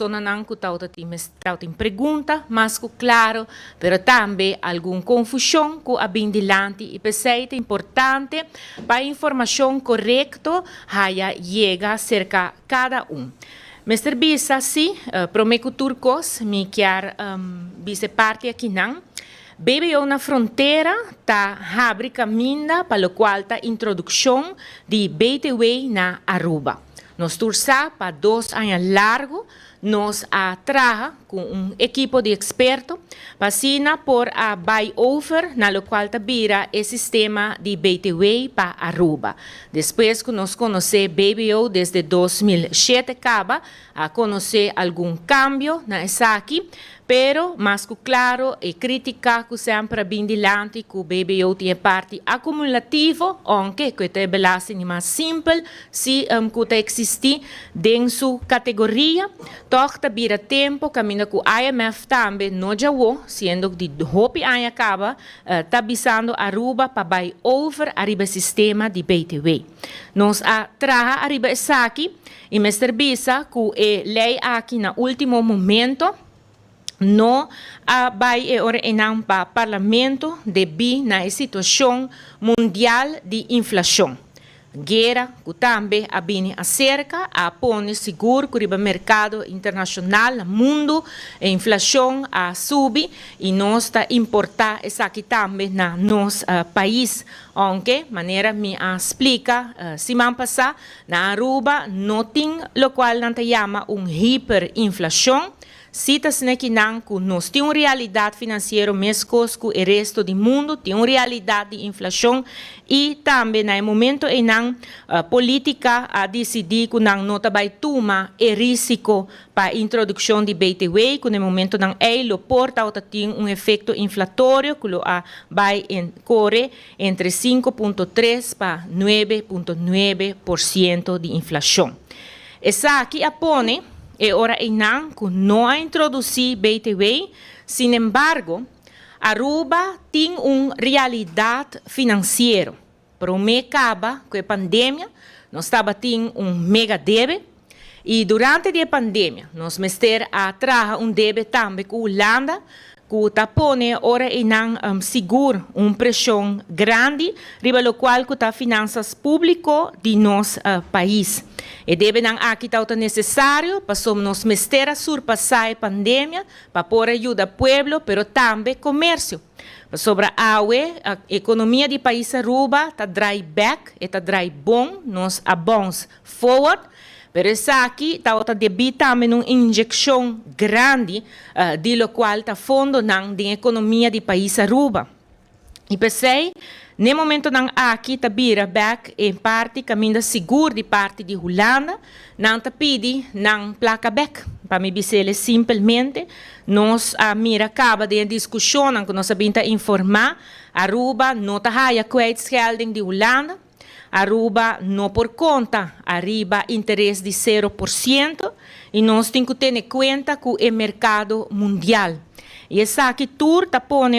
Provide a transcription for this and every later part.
persona não que tem pergunta, mas claro, pero também alguma confusão com a bindilante e pensei é importante para a informação correta chega cerca cada Mr. Bisa, sim, prometo turcos, me quer vice parte aqui não. BBO na fronteira está abre caminho para o qual está introdução de BTW na Aruba. Nós torçamos para 2 anos largo, nós trabalhamos com equipo de expertos para por a buy-over, na qual vira o sistema de BTW para Aruba. Depois que nós conhecemos BBO desde 2007, acaba a conhecer algum cambio na aqui, pero mas claro e crítica que sempre bindilante que o BBO tem parte acumulativo, anche que é belasting mais simples, se que existe dentro sua categoria, toca vira tempo caminho com o IMF também não já sendo que de hopi ano acaba tá bisando Aruba para buy over arriba sistema de BTW. Nós traha arriba essa aqui e Mr. Bisa que é lei aqui na último momento não vai ordenar para o parlamento de bi na situação mundial de inflação. Guerra que também abine acerca a pôr seguro que o mercado internacional, mundo, a inflação a subir e nós está importar isso aqui também na nosso país. Onde, maneira me explica, semana passada, na Aruba, não tem o qual não te chama hiperinflação. Citas que nós temos uma realidade financeira mais que o resto do mundo, tem uma realidade de inflação e também no momento em que política a decidir que não vai tomar o risco para a introdução de BTW, que no momento em o porta tem efeito inflatório que vai correr entre 5,3% para 9,9% de inflação. Essa aqui apone é hora que não introduzir BTW, sin embargo, Aruba tem uma realidade financeira. Para o mês acaba com a pandemia, nós estava tendo mega débito e durante a pandemia, nós mester a trazer débito também com a Holanda, que está pondo ora e não seguro pressão grande, riba o qual que está finanças públicas de nosso país. E deve não aqui está necessário para nós mester a surpassar a pandemia, para pôr ajuda ao povo, pero também comércio. Sobre a economia do país Aruba está dry back, está dry bom, nós bons forward. Pero essa aqui está debita também uma injeção grande, de lo qual está fundo na economia do país Aruba. E pensei, no momento não aqui está vira back em parte caminho seguro de parte de Holanda, não está pedi não placa back. Para me dizer simplesmente, nós mira acaba de discussão que nós sabemos informar, Aruba não está a kwijtschelding de Holanda. Aruba não por conta, arriba interesse de 0% e nós temos que ter em conta com o mercado mundial. E essa aqui tour está pondo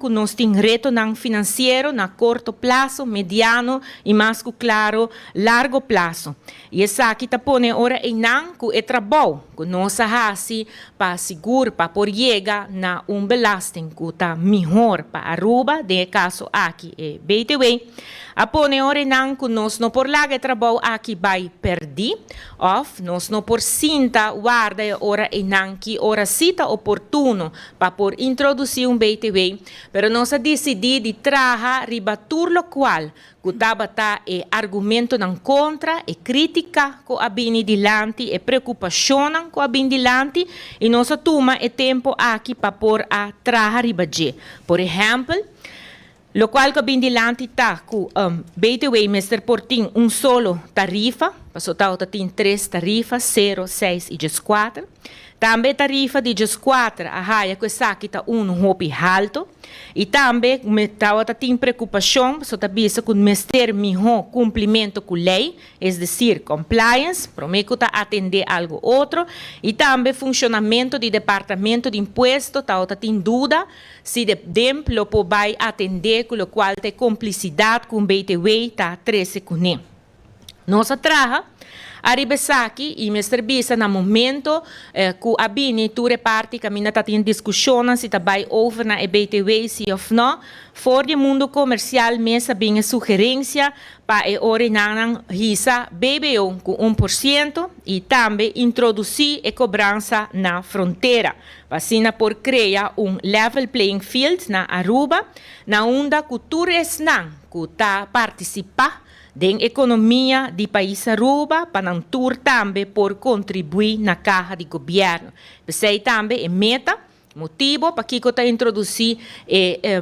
que nós temos reto financeiro na curto prazo, mediano e mais claro, largo prazo. E essa aqui está pondo que é trabalho que nós fazemos para segurar, para por chegar na belasting que está melhor para Aruba, de caso aqui é BTW. A pone que nós não por lá trabalho aqui vai perder, ou nós não por cinta guarda hora e não que hora cita oportuno para por introduzir BTW, pero nós decidi de trabalhar ribatur lo qual que estava argumento não contra e crítica com a bini dilante e preocupação com a bini dilante e nós toma e tempo aqui para por a trabalhar ribaje. Por exemplo, lo qual que bindilante está com BTW Mr. Portin solo tarifa, passou tem 3 tarifas, 0, 6 e 4. Também tarifa de 4, a raia que aqui está hopi alto. E também tem preocupação, só está vista que o Mr. melhor cumprimento com a lei, é decir, compliance, prometo atender algo outro. E também funcionamento do departamento de imposto, tem dúvida se de exemplo pode atender com o qual tem cumplicidade com o BTW, está 13 com ele. Nossa traja Arribesaki e Mr. Bisa na momento que a bini tu reparti caminha tá em discussão se tá vai over na BTW se ou não. For de mundo comercial mesa bem sugerência para orinar risa BBO com 1% e também introduzir a cobrança na fronteira. Vacina por criar level playing field na Aruba, na onda culturas não que tá participar da economia do país Aruba para não tur também por contribuir na caja de governo. Pensei também em meta, motivo para que está introduzir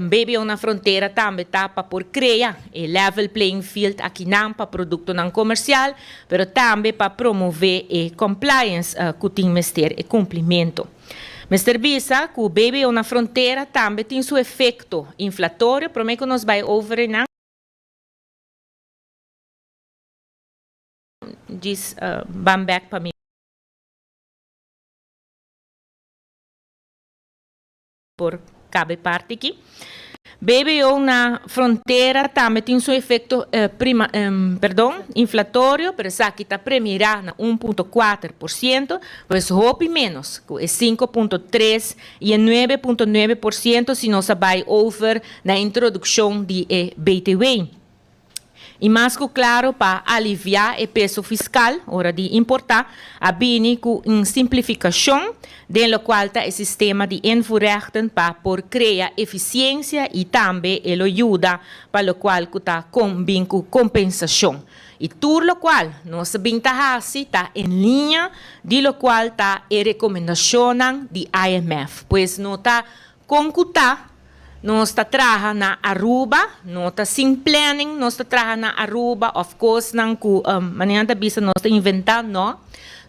BBO na fronteira também tá para por criar level playing field aqui não para produto não comercial, mas também para promover compliance que tem mestre e cumprimento. Mr. Bisa, que o BBO na fronteira também tem seu efeito inflatório, para mim que nós vai over na diz back para mim. Por cada parte aqui. BBO na fronteira também tem seu efeito inflatório, mas aqui está premiará na 1,4%, pois roupa menos, é 5,3% e 9,9% se nós vai over na introdução de BTW. E mais que claro, para aliviar o peso fiscal, hora de importar, a bini com uma simplificação, do qual está o sistema de envoerrechten para por criar eficiência e também ele ajuda para o qual está com compensação. E tudo o qual nossa vantagem está em linha de lo qual está a recomendação de IMF, pois não está concutar. Nós está trabalhando na Aruba, nós está sem planning, nós está trabalhando na Aruba, of course, não com maneira da bisa nós está inventando, não.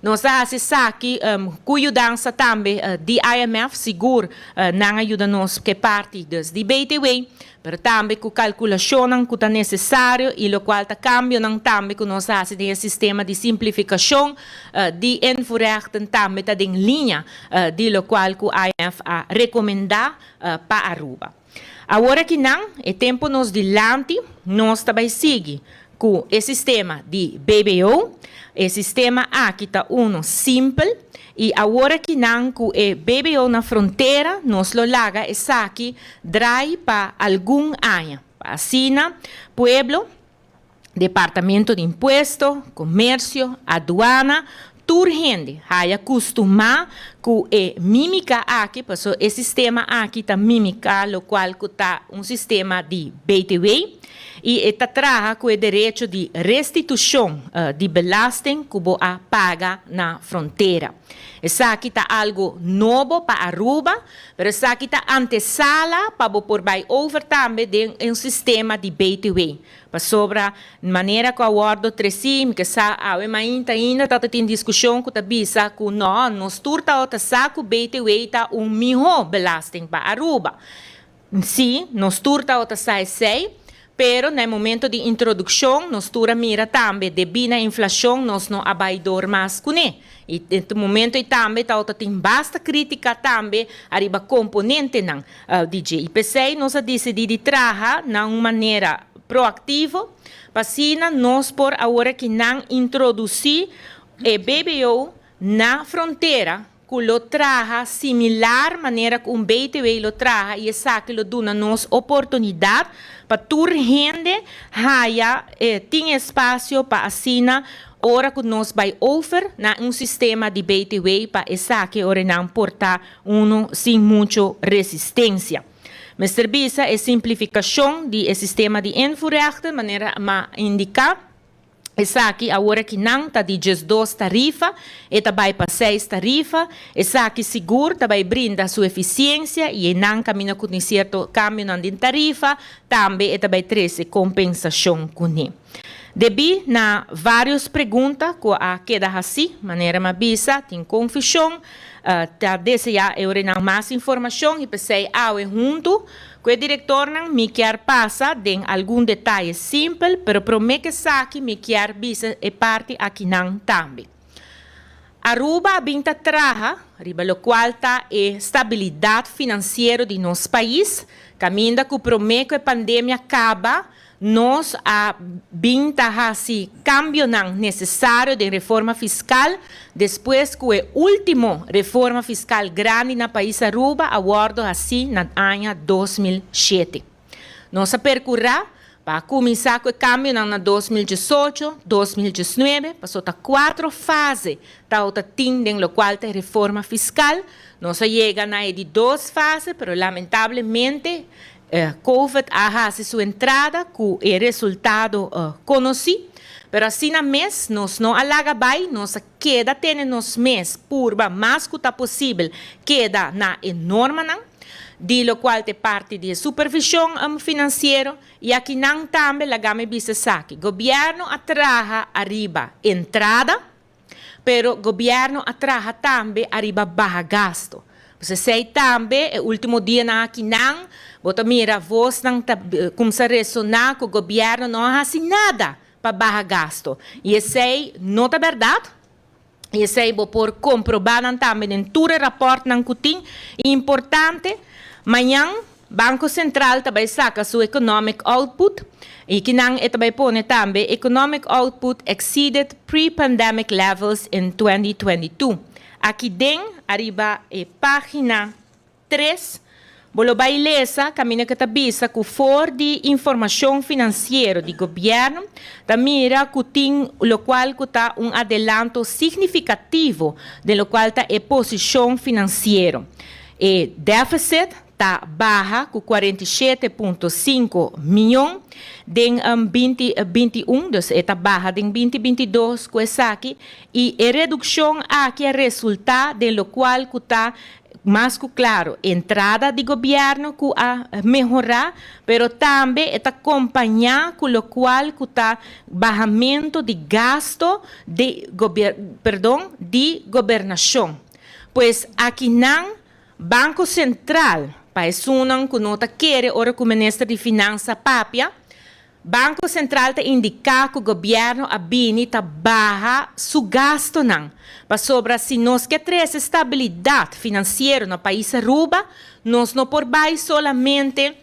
Nós está acessando aqui com ajudança também de IMF, seguro, não ajuda nós que parte de BTW, mas também com calculação que está necessário e o qual está cambiando também com nós fazemos o sistema de simplificação de envoerrechten também está em linha de lo qual o IMF a recomendar para Aruba. Agora que não, é tempo nos dilante, nós também seguir com o sistema de BBO, o sistema aqui está simples, e agora que não, com o BBO na fronteira, nós lo laga esse aqui, drai para algum ano. Assim, pueblo, departamento de imposto, comércio, aduana, tur gente haya acostumar com a mímica aqui, porque o sistema aqui está mímica, o qual está sistema de BTW, e está trabalha com o direito de restituição de belasting que a paga na fronteira. Isso aqui está algo novo para Aruba, mas isso aqui está antesala para por vai over também de sistema de BTW. Para sobre a maneira que o acordo treci, que sa ainda está em discussão com a bisa que nós turta outra saco BTW está melhor belasting para Aruba. Sim, nós turta outra sei. Pero no momento de introdução, nós mira também devido à inflação, nós não abaidor mais com ele. E no momento também tem basta crítica também arriba componente não DJ. E pensei nós decidimos trabalhar de uma maneira proativa, para nós por agora que não introduzir o BBO na fronteira, que lo traga similar maneira que BTW lo traga e essa que lo dá nos oportunidade para toda gente tem espaço para assinar ora que nós vai oferecer na sistema de BTW para essa que ora não portar sem muita resistência. Mr. Bisa é simplificação do sistema de envoerrechten, maneira a indicar. Essa aqui, agora que não está de 2 tarifas, e vai para 6 tarifas, essa aqui seguro, vai brindar sua eficiência e não caminha com um certo câmbio de tarifa, também vai trazer compensação com ele. Debi na várias perguntas que a queda assim, maneira mais bisa, tem confusão, desejar eu não mais informação e pensei, junto, que o diretor não me quer passar de algum detalhe simples, mas prometo que saque me quer bisa e parte aqui não também. Aruba binta traha, riba lo qual está a estabilidade financeira de nosso país, caminha que prometo que a pandemia acaba, nós a binta hasi cambio não necessário de reforma fiscal depois que a última reforma fiscal grande na país Aruba abordo assim na ano 2007. Nós percorrer para começar com o cambio na 2018, 2019, passou a 4 fases, tá outra tem no qual tem reforma fiscal. Nós chega na de 2 fases, mas lamentavelmente COVID ha sua entrada com o resultado conhecido. Pero assim na mês, nós não alaga bem, nós queda tendo nos mês purba mais que possível, queda na enorme não. De lo qual te parte de supervisão financeira e aqui não também a game business aqui. Governo atraja arriba entrada, pero governo atraja também arriba baja gasto. Você sei também, o último dia na aqui não, bota mira, vos não começa a ressonar que o governo não faz nada para baja gasto. E sei, não é verdade? E sei, vou por comprovar também em todo o rapporto não que importante. Amanhã, Banco Central também saca seu economic output e que não também põe também economic output exceeded pre-pandemic levels in 2022. Aqui dentro, arriba a página 3, vou bailesa, caminho que tabisa que for de informação financeira do governo, da mira que tem o qual que tá adelanto significativo de lo qual tá a posição financeira. E déficit está baixa com 47,5 milhões em 2021, está baixa em 2022 com essa aqui, e a redução aqui é resultado de lo qual está mais que claro, entrada de governo que a melhorar, pero também está acompanhado com o qual está baixamento de gasto de governação. Pois aqui não, Banco Central, país unang que não quer ora que o ministro de Finanças papia, Banco Central te indica que o governo abini ta barra su gasto não. Para sobre se nós que ter estabilidade financeira no país Aruba, nós não por baixo solamente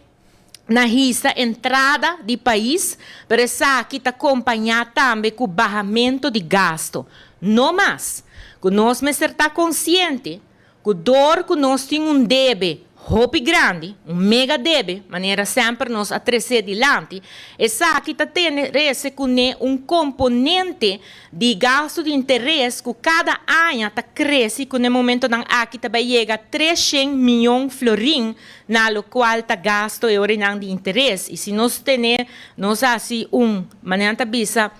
na rista entrada do país, mas essa aqui está acompanhada também com o barramento de gasto. Não mais, que nós me está consciente que dor que nós temos débito hopi grande, mega débito, maneira sempre nós a trazer adiante, essa aqui está tendo componente de gasto de interesse que cada ano está crescendo, que no momento não aqui também chega a 300 milhões de florins, na lo qual está gasto e ora de interesse. E se nós temos, nós assim maneira bisa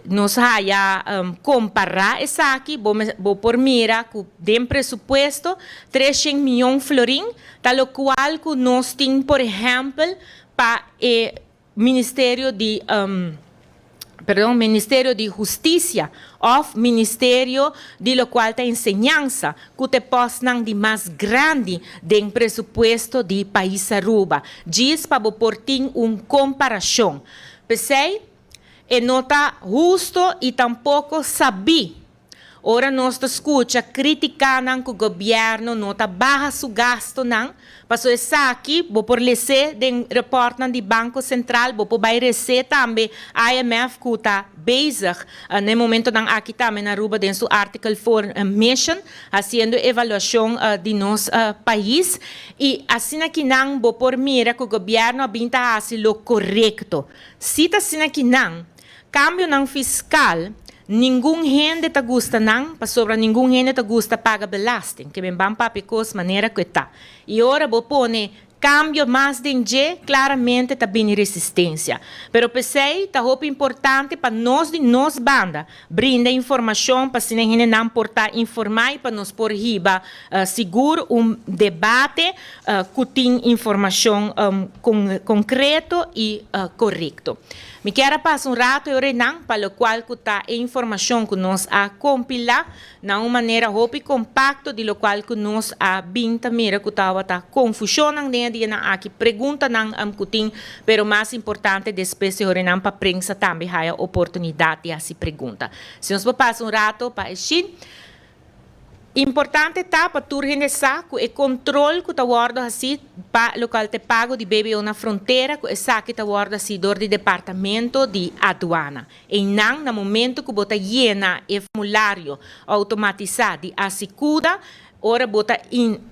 nós vamos comparar essa aqui, vou por mira que tem presupuesto 300 milhões de florins, tal qual que nós temos, por exemplo, para o Ministério de Justiça ou Ministério de lo qual tem ensinança, que te postam de mais grande do presupuesto do país Aruba. Diz para por ter uma comparação. Pensei, e não está justo e tampouco sabe. Ora nós escuta criticando que o governo não está barra su gasto não. Passou essa aqui, vou por lecer do repórter do Banco Central, vou por receber também IMF que está bezig no momento não aqui também na Aruba dentro do Article 4 Mission, fazendo avaliação de nosso país e assim aqui não vou por mira que o governo abinta a fazer o correto. Se está assim aqui não cambio não fiscal, nenhum gente está gosta não, para sobre nenhum gente está gosta paga belasting, que bem bam papicos maneira que está. E ora vou pôr cambio mais de claramente está bem resistência. Pero pensei, está roupa importante para nós de nós banda, brinda informação para se ninguém não portar informar e para nós por riba seguro debate que tem informação concreto e correto. Me quero passar rato e não para o qual que está a informação que nós a compilar na uma maneira roupa compacto de lo qual que nós a binta mira que estava tá confusão não dia na aqui pergunta não que tem, pero mais importante depois de não para prensa também a oportunidade de se pergunta. Se nós passar rato para este Importante tá para tu reconhecer que o controle que está guarda assim para local te pago de BBO na fronteira que essa que está guarda assim do departamento de aduana e não no momento que bota llena o formulário automatizado de assicura ora bota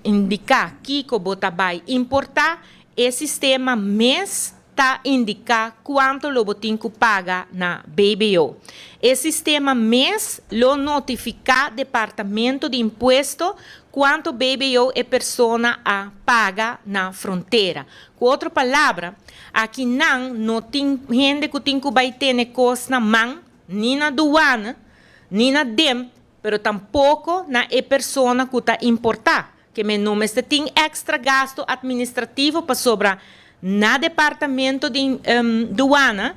indicar que bota vai importar o sistema mês tá indicar quanto o botinho paga na BBO. O sistema mês lo notifica departamento de imposto quanto BBO é persona a paga na fronteira. Com outra palavra, aqui não tem gente que tem que vai ter coisa na mão, nem na aduana, nem na DEM, pero tampouco na persona que está importar, que me nome tem extra gasto administrativo para sobrar na departamento de aduana,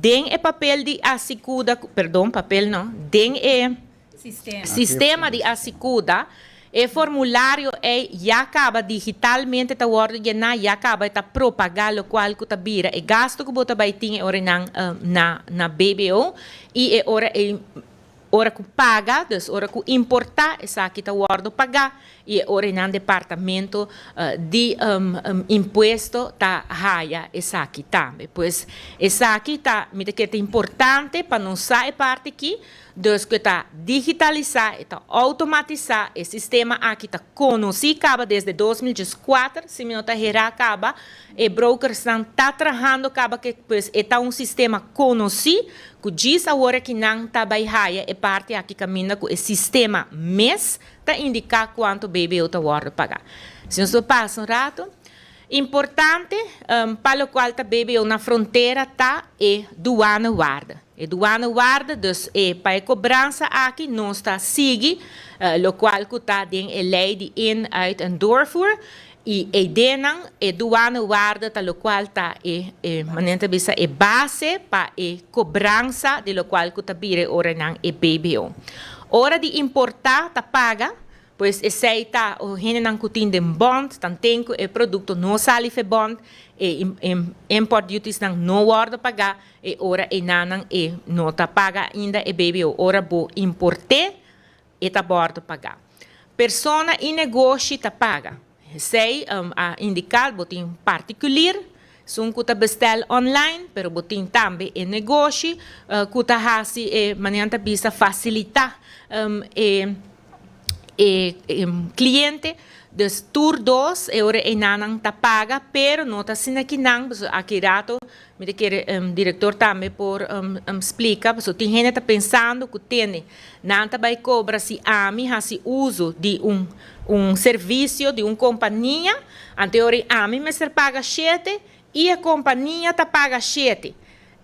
tem o papel de assicura, perdão, papel não, tem o sistema de assicura, o formulário já acaba digitalmente, tá já acaba tá propagar o qual que tá vira, e gasto que você vai ter ora na BBO, e ora que paga, dus ora que importar, essa aqui está o pagar, e ora no departamento de imposto está raia, essa aqui também. Pois essa aqui está, me que é importante para não sair parte aqui, dus que está digitalizar, está automatizar, o sistema aqui está conhecido, acaba desde 2014, se me não está acaba, e brokers está trabalhando, acaba que pois está sistema conhecido, que diz agora que não está baixando, é parte aqui caminha com o sistema mês, para indicar quanto BBO está guarda pagar. Se nós passa um rato, importante, para o qual está BBO na fronteira, está é aduana guarda. E aduana guarda, dus para a cobrança aqui, nós está seguindo, o qual está dentro da lei de in, uit en doorvoer, e denang aduana guarda ta lo qual ta manente bisa base pa cobrança de lo qual kuta bire ora nang BBO. Ora di importar ta paga, pois sei ta o hene nang kutin den bond, tan tenko produto no sali fe bond, import duties nang no guarda paga, ora nanang no ta paga ainda BBO. Ora bo importe ta bordo paga. Persona in negócio ta paga. Sei a indicar botin particular, são que bestel online, pero botin também em negócio, que hasi maneira bisa facilitar cliente dos tour 2 euro e nanang ta paga, pero não tá sina que não, aqui rato me quer diretor também por explica, porque tem gente tá pensando que tem não tá vai cobrar se a mim hasi uso de serviço de uma companhia, anterior a mim me ser paga 7 e a companhia tá paga 7.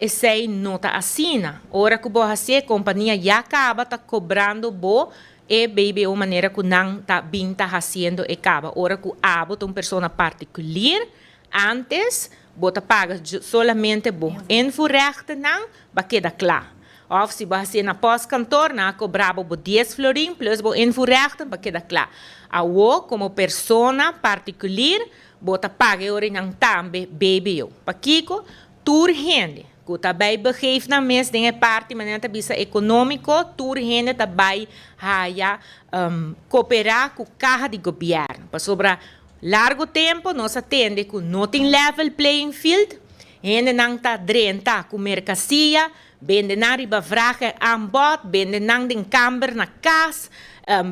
E sei não tá assina. Ora que boa assim, a companhia já acaba tá cobrando bo e BBO maneira que não tá bem tá fazendo e acaba. Ora que abo tem uma pessoa particular, antes bota paga solamente bo. En voorrechten não, vai quedar claro. Of se você na pós-cantor, na cobrava 10 florin plus bo invoerrechten, vai quedar claro. Awo, como persona particular, bota paga ora não também BBO. Pa Kiko, tur gente, que também begeeft na mes dingen parte, mas não bisa econômico, tur gente também haya cooperar com carga de governo. Para sobra largo tempo, nós atende que não tem level playing field, gente não está drenta com mercancia, bende na riba vragen aanbod, bende nang den camber na kas,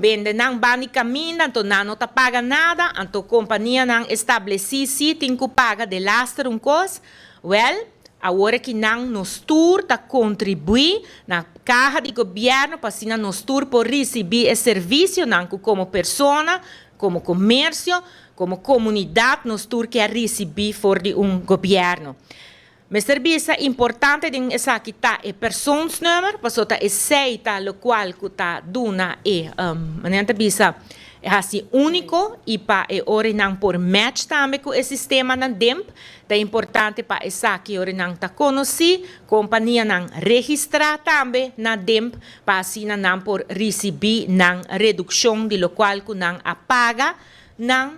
bende nang bani camina, anto não ta paga nada, anto companhia nang estabeleci si tinko paga de laster cos. Well, agora que nang nos tour ta contribui na caja de governo para sina nos tour por receber esse serviço nang como persona, como comércio, como comunidade nos tour que a receber for de governo. Mas serviço importante de essa aqui tá é personsnummer, passou tá é seita lo qual que tá duna maneira bisa é assim único e para ora não por match também com o sistema na DEMP, tá importante para essa aqui ora não tá conheci, companhia não registrar também na DEMP para assim não por receber não redução de lo qual que não apaga na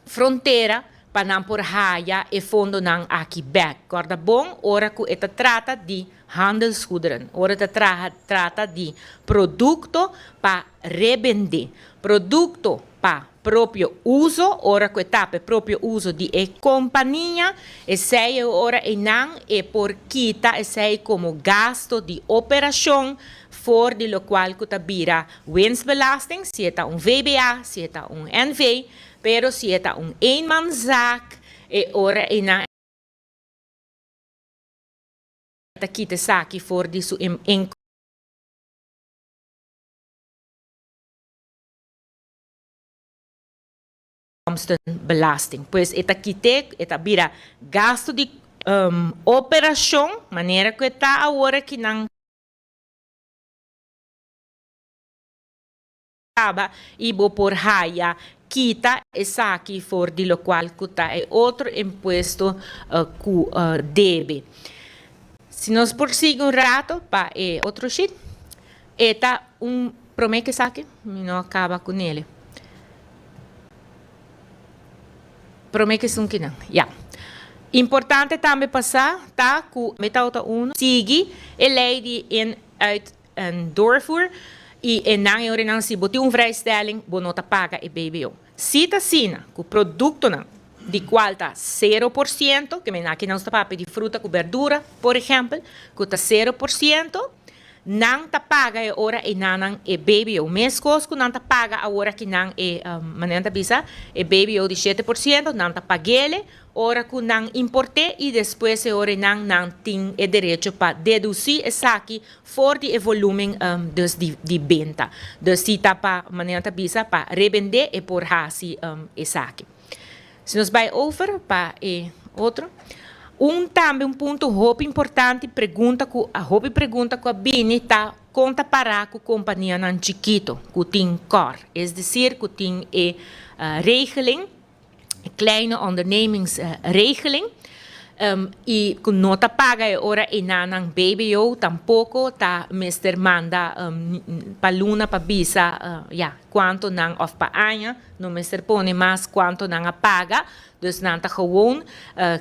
fronteira para não por raia e fundo não aqui back. Corda bom, ora que esta trata de handelsgoederen. Ora trata de produto para revender. Produto para próprio uso, ora que etapa próprio uso de companhia, e sei ora e não é por quita, e sei como gasto de operação, for de lo qual que vira winstbelasting, se é VBA, se é NV, pero se é eenmanszaak, e ora e não quita saque for de su inkomstenbelasting. Pues eta quite, eta vira gasto de operação, maneira que está agora que não e vou por raia quita essa aqui for de lo qual cuta é outro imposto que deve. Se nós prosseguimos rato para outro sheet, eta promete que saque, não acaba com ele. Promete que não, já. Importante também passar, tá, que metade 1 sigue a lei de uit en doorvoer e não é não se botar vrijstelling, bonota paga e BBO. Se tá sina, que o produto não de qual está 0%, que aqui não está papel de fruta com verdura, por exemplo, que está 0%, não está paga a hora e não é BBO. Mesmo coisa que não está paga a hora que não é, maneira bisa, é BBO de 7%, não está paguele, hora que não importe e depois a hora não tem o direito para deduzir essa aqui fora de volume de venda. Então, se está para maneira bisa, para revender e por hasi essa aqui. Se nós vai over para outro, também ponto roupa importante pergunta que a Bini tá conta para com a companhia nan chiquito que tem cor, é decir que tem regeling, kleine ondernemingsregeling. E que não está paga ora e não BBO tampouco tá Mr. manda para luna para bisa quanto não of para anha no Mr. pone mais quanto não paga dus não está gewoon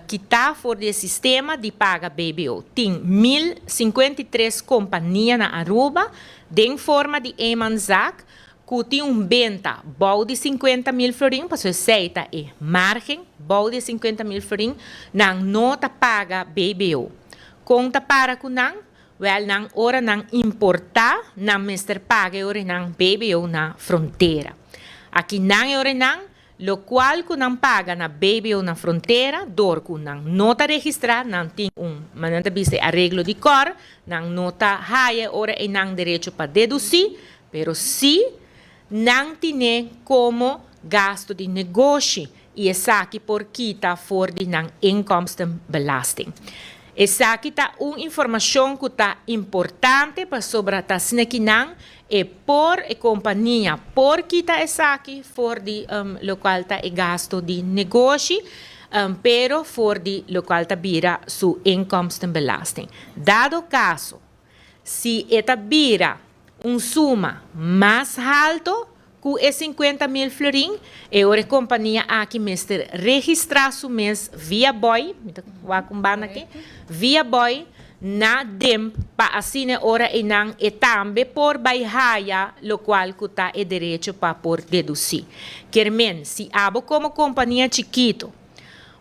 quitar for de sistema de paga BBO tem 1053 companhias na Aruba de forma de eenmanszaak que tem venda bom de 50.000 florin, para você aceita margem, bom de 50.000 florin, não nota paga BBO. Conta para que não ora não importar, não mestre paga ora não BBO na fronteira. Aqui não ora não, lo qual que não paga na BBO na fronteira, dor que não nota registrar, não tem maneira de arreglo de cor, não nota raia ora e não direito para deduzir, pero se não tem como gasto de negócio e essa aqui por quita for de não inkomstenbelasting. Essa aqui está uma informação que está importante para sobre a taxina que não é por a companhia por quita essa aqui for de local está gasto de negócio pero for de local está vira su inkomstenbelasting. Dado caso, se esta vira suma mais alto que é 50.000 florin, e a companhia aqui mestre registrar su mês via boy, via boy na DEMP para assim ora e não e também por baixar lo qual que está é direito para por deduzir. Quermen, se abo como companhia chiquito,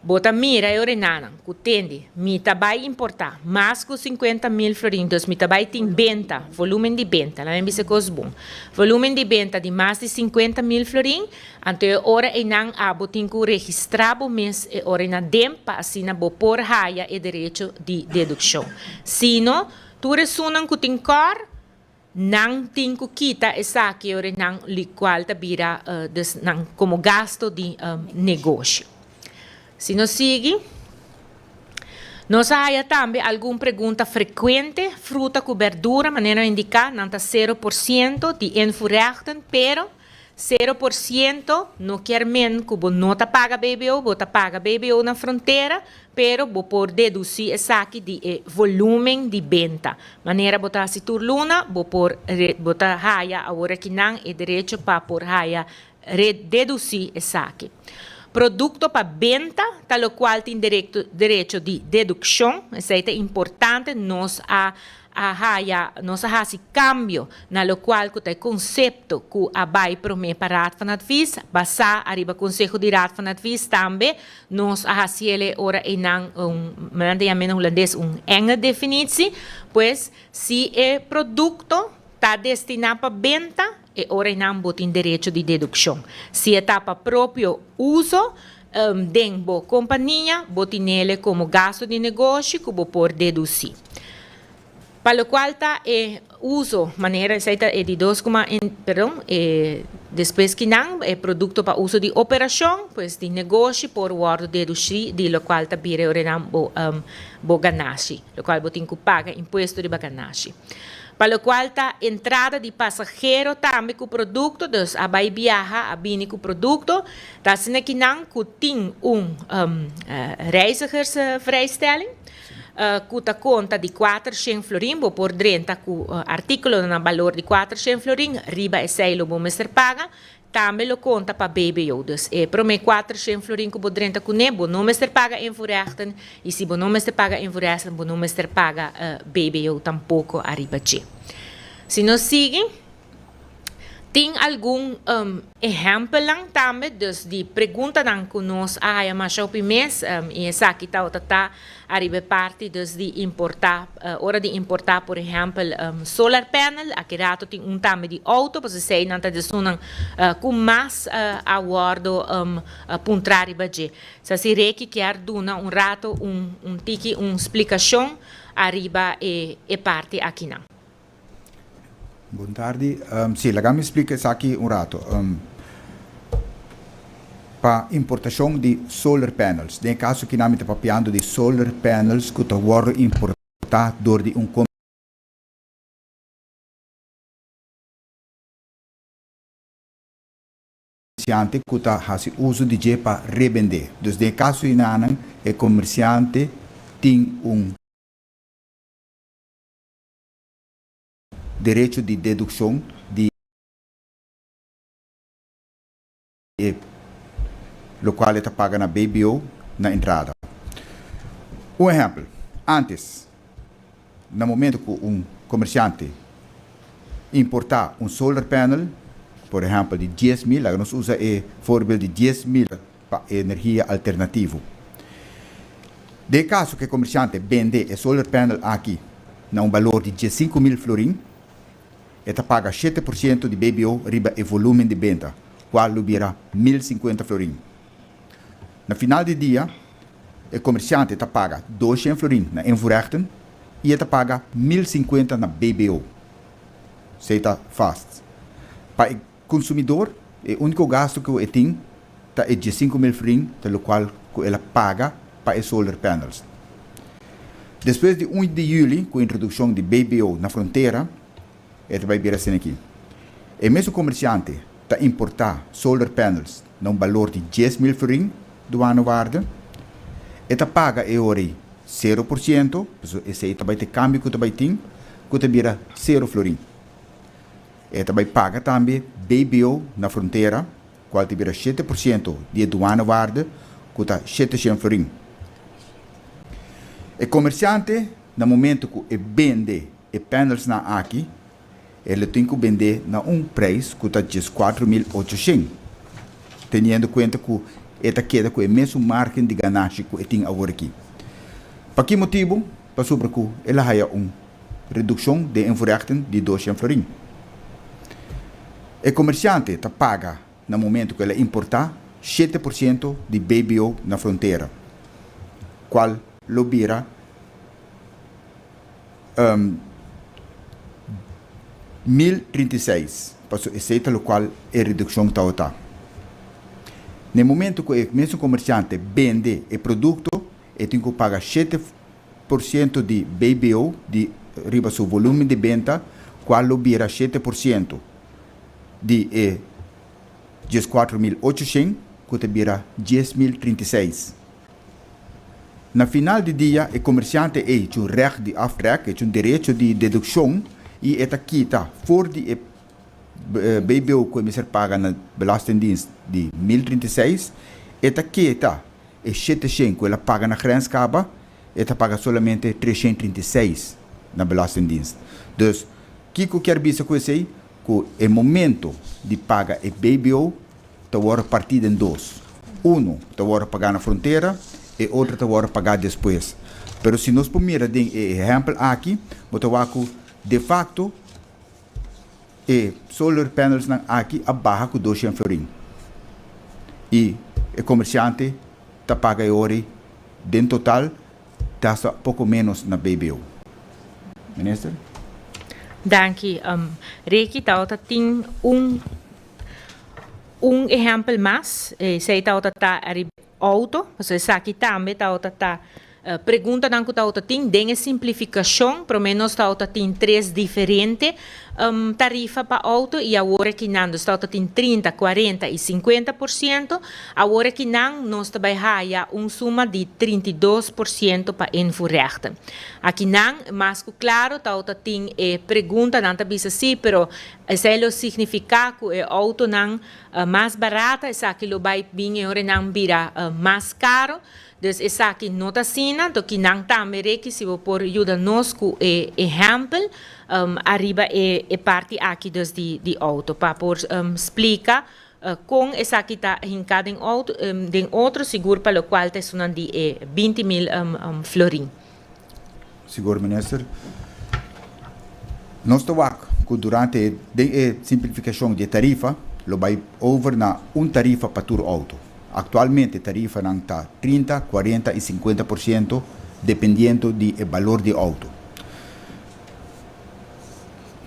bota mira e orenana, que tende, me vai importar mais que 50.000 florinhos, me vai tem venda, volume de venda, lá me coisa bom. Volume de venda de mais de 50.000 florinhos, então ora e não abo tem que registrar o mês e ora na dempa, assim na bo por raia e direito de dedução. Se não, tu ressonan que tem cor, não tem que quitar essa aqui ora não qual tá vira como gasto de negócio. Se nos sigue, nos há também alguma pergunta frequente, fruta com verdura, maneira indicar, não está 0% de enfurechten, pero 0% não quer menos que você não paga BBO, você paga BBO na fronteira, pero você pode deduzir essa aqui de volume de venda. Maneira botar se tur luna, você pode botar raia, agora que não é direito para por raia deduzir essa aqui. Produto para venta, tal qual tem direito de dedução, isso é importante, nós nós esse cambio na lo qual que o conceito que a vai promete para Raad van Advies, basar arriba Conselho de Raad van Advies também, nós ele ora em maneira holandês enge definitie, pois se o produto está destinado para venta, ora não tem direito de dedução. Se está para próprio uso, dentro da companhia, botem ele como gasto de negócio que por deduzir. Para o qual está uso, maneira é de depois que não, é produto para uso de operação, pois de negócio por ordem de deduzir, de lo qual está bire o ganassi, lo qual botem que paga imposto de ganassi. Para o qual está entrada de passageiro também com o produto, então a vai viajar, a bine com o produto, está sendo que não tem reizigersvrijstelling, que conta de 400 florin, por 30 com artículo no valor de 400 florin, riba e 6 o mestre paga, também lo conta para BBO. Dus para mim 400 florin com 30 com nebo, não mestre paga em voorrechten, e se não mestre paga em voorrechten, não mestre paga BBO tampouco a riba de. Se nós seguimos, tem algum exemplo também de pergunta que nós mas ao mês e essa aqui está arriba parte de importar hora de importar por exemplo solar panel aqui rato tem também de auto para sei não está de sonan com mais aguardo puntar arriba de se requi quer duna rato tiki explicação arriba e parte aqui não. Boa tarde. Sim, ela me explica isso aqui rato. Para importação de solar panels. No caso que nós estamos falando de solar panels que estão importados por um comerciante que está fazendo uso de G para revender. Então, no caso que o comerciante tem direito de dedução de lo qual está paga na BBO na entrada. Exemplo, antes, no momento que comerciante importar solar panel, por exemplo, de 10.000, nós usa o voorbeeld de 10.000 para energia alternativa. De caso que o comerciante vende o solar panel aqui, na valor de 5.000 florin, eta paga 7% de BBO riba e volume de venda, qual lubira 1.050 florin. No final do dia, o comerciante paga 200 florin na invoerrechten e eta paga 1.050 na BBO. Isso está fast. Para o consumidor, o único gasto que ele tem é de 5.000 florin, pelo qual ele paga para os solar panels. Depois de 1 de julho, com a introdução de BBO na fronteira, ele vai vir assim aqui. O mesmo comerciante está importar solar panels num valor de 10.000 florin do ano waarde. Ele paga e ori 0%, esse aí também tem câmbio que também tem, que vira 0 florin. Ele também paga também BBO na fronteira, qual vira 7% de do ano waarde, que está 700 florin. O comerciante, no momento que vende os panels na aqui, ele tem que vender na preço que está 4.800, tendo em conta que ele queda com o mesmo margem de ganância que ele tem agora aqui. Para que motivo? Para sobre que ele há redução de invoerrechten de 200 florin. O comerciante paga, no momento que ele importa, 7% de BBO na fronteira, qual lo vira 1.036, esse é o qual é a redução está. No momento que o mesmo comerciante vende o produto, ele tem que pagar 7% de BBO, de riba seu volume de venda, qual lo vira 7% de 4.800, que vira 10.036. No final do dia, o comerciante tem um recht de aftrek, um direito de dedução, e esta quita voor die BBO que me paga na Belastingdienst de 1036 Eta quieta, e 700 ela paga na grenscaba, eta paga solamente 336 na Belastingdienst. Dus, Kiko quer dizer com isso aí, que o momento de paga e BBO está agora partido em dois. Um está agora pagar na fronteira e outro está agora pagar depois. Pero se nós primeiro de exemplo aqui, botar de facto e solar panels aqui abaixo com 200 florim. E o comerciante está paga hoje, em total, está pouco menos na BBO. Minister? Danke. Reiki tauta tem exemplo mais. Sei tauta tá auto, você sabe também tauta tá pergunta não que tauta tem simplificação, pelo menos tauta tem três diferentes tarifa para auto e agora que não tauta tem 30, 40 e 50%, agora que não nós também há suma de 32% para invoerrechten. Aqui não, mas claro, tauta tem pergunta não também assim, pero isso significa que o auto não mais barata, isso aqui lo vai bem agora não vira mais caro. Dus essa aqui nota sina, do que não também que se por ajuda nós com exemplo, arriba parte aqui dos de auto para por explicar com essa aqui tá hincada em auto, de outro seguro para o qual te sonan de 20.000 florim. Seguro, minister. Nós estamos durante a simplificação de tarifa, lo vai over na tarifa para todo auto. Atualmente a tarifa não está 30, 40 e 50% dependendo do valor do auto.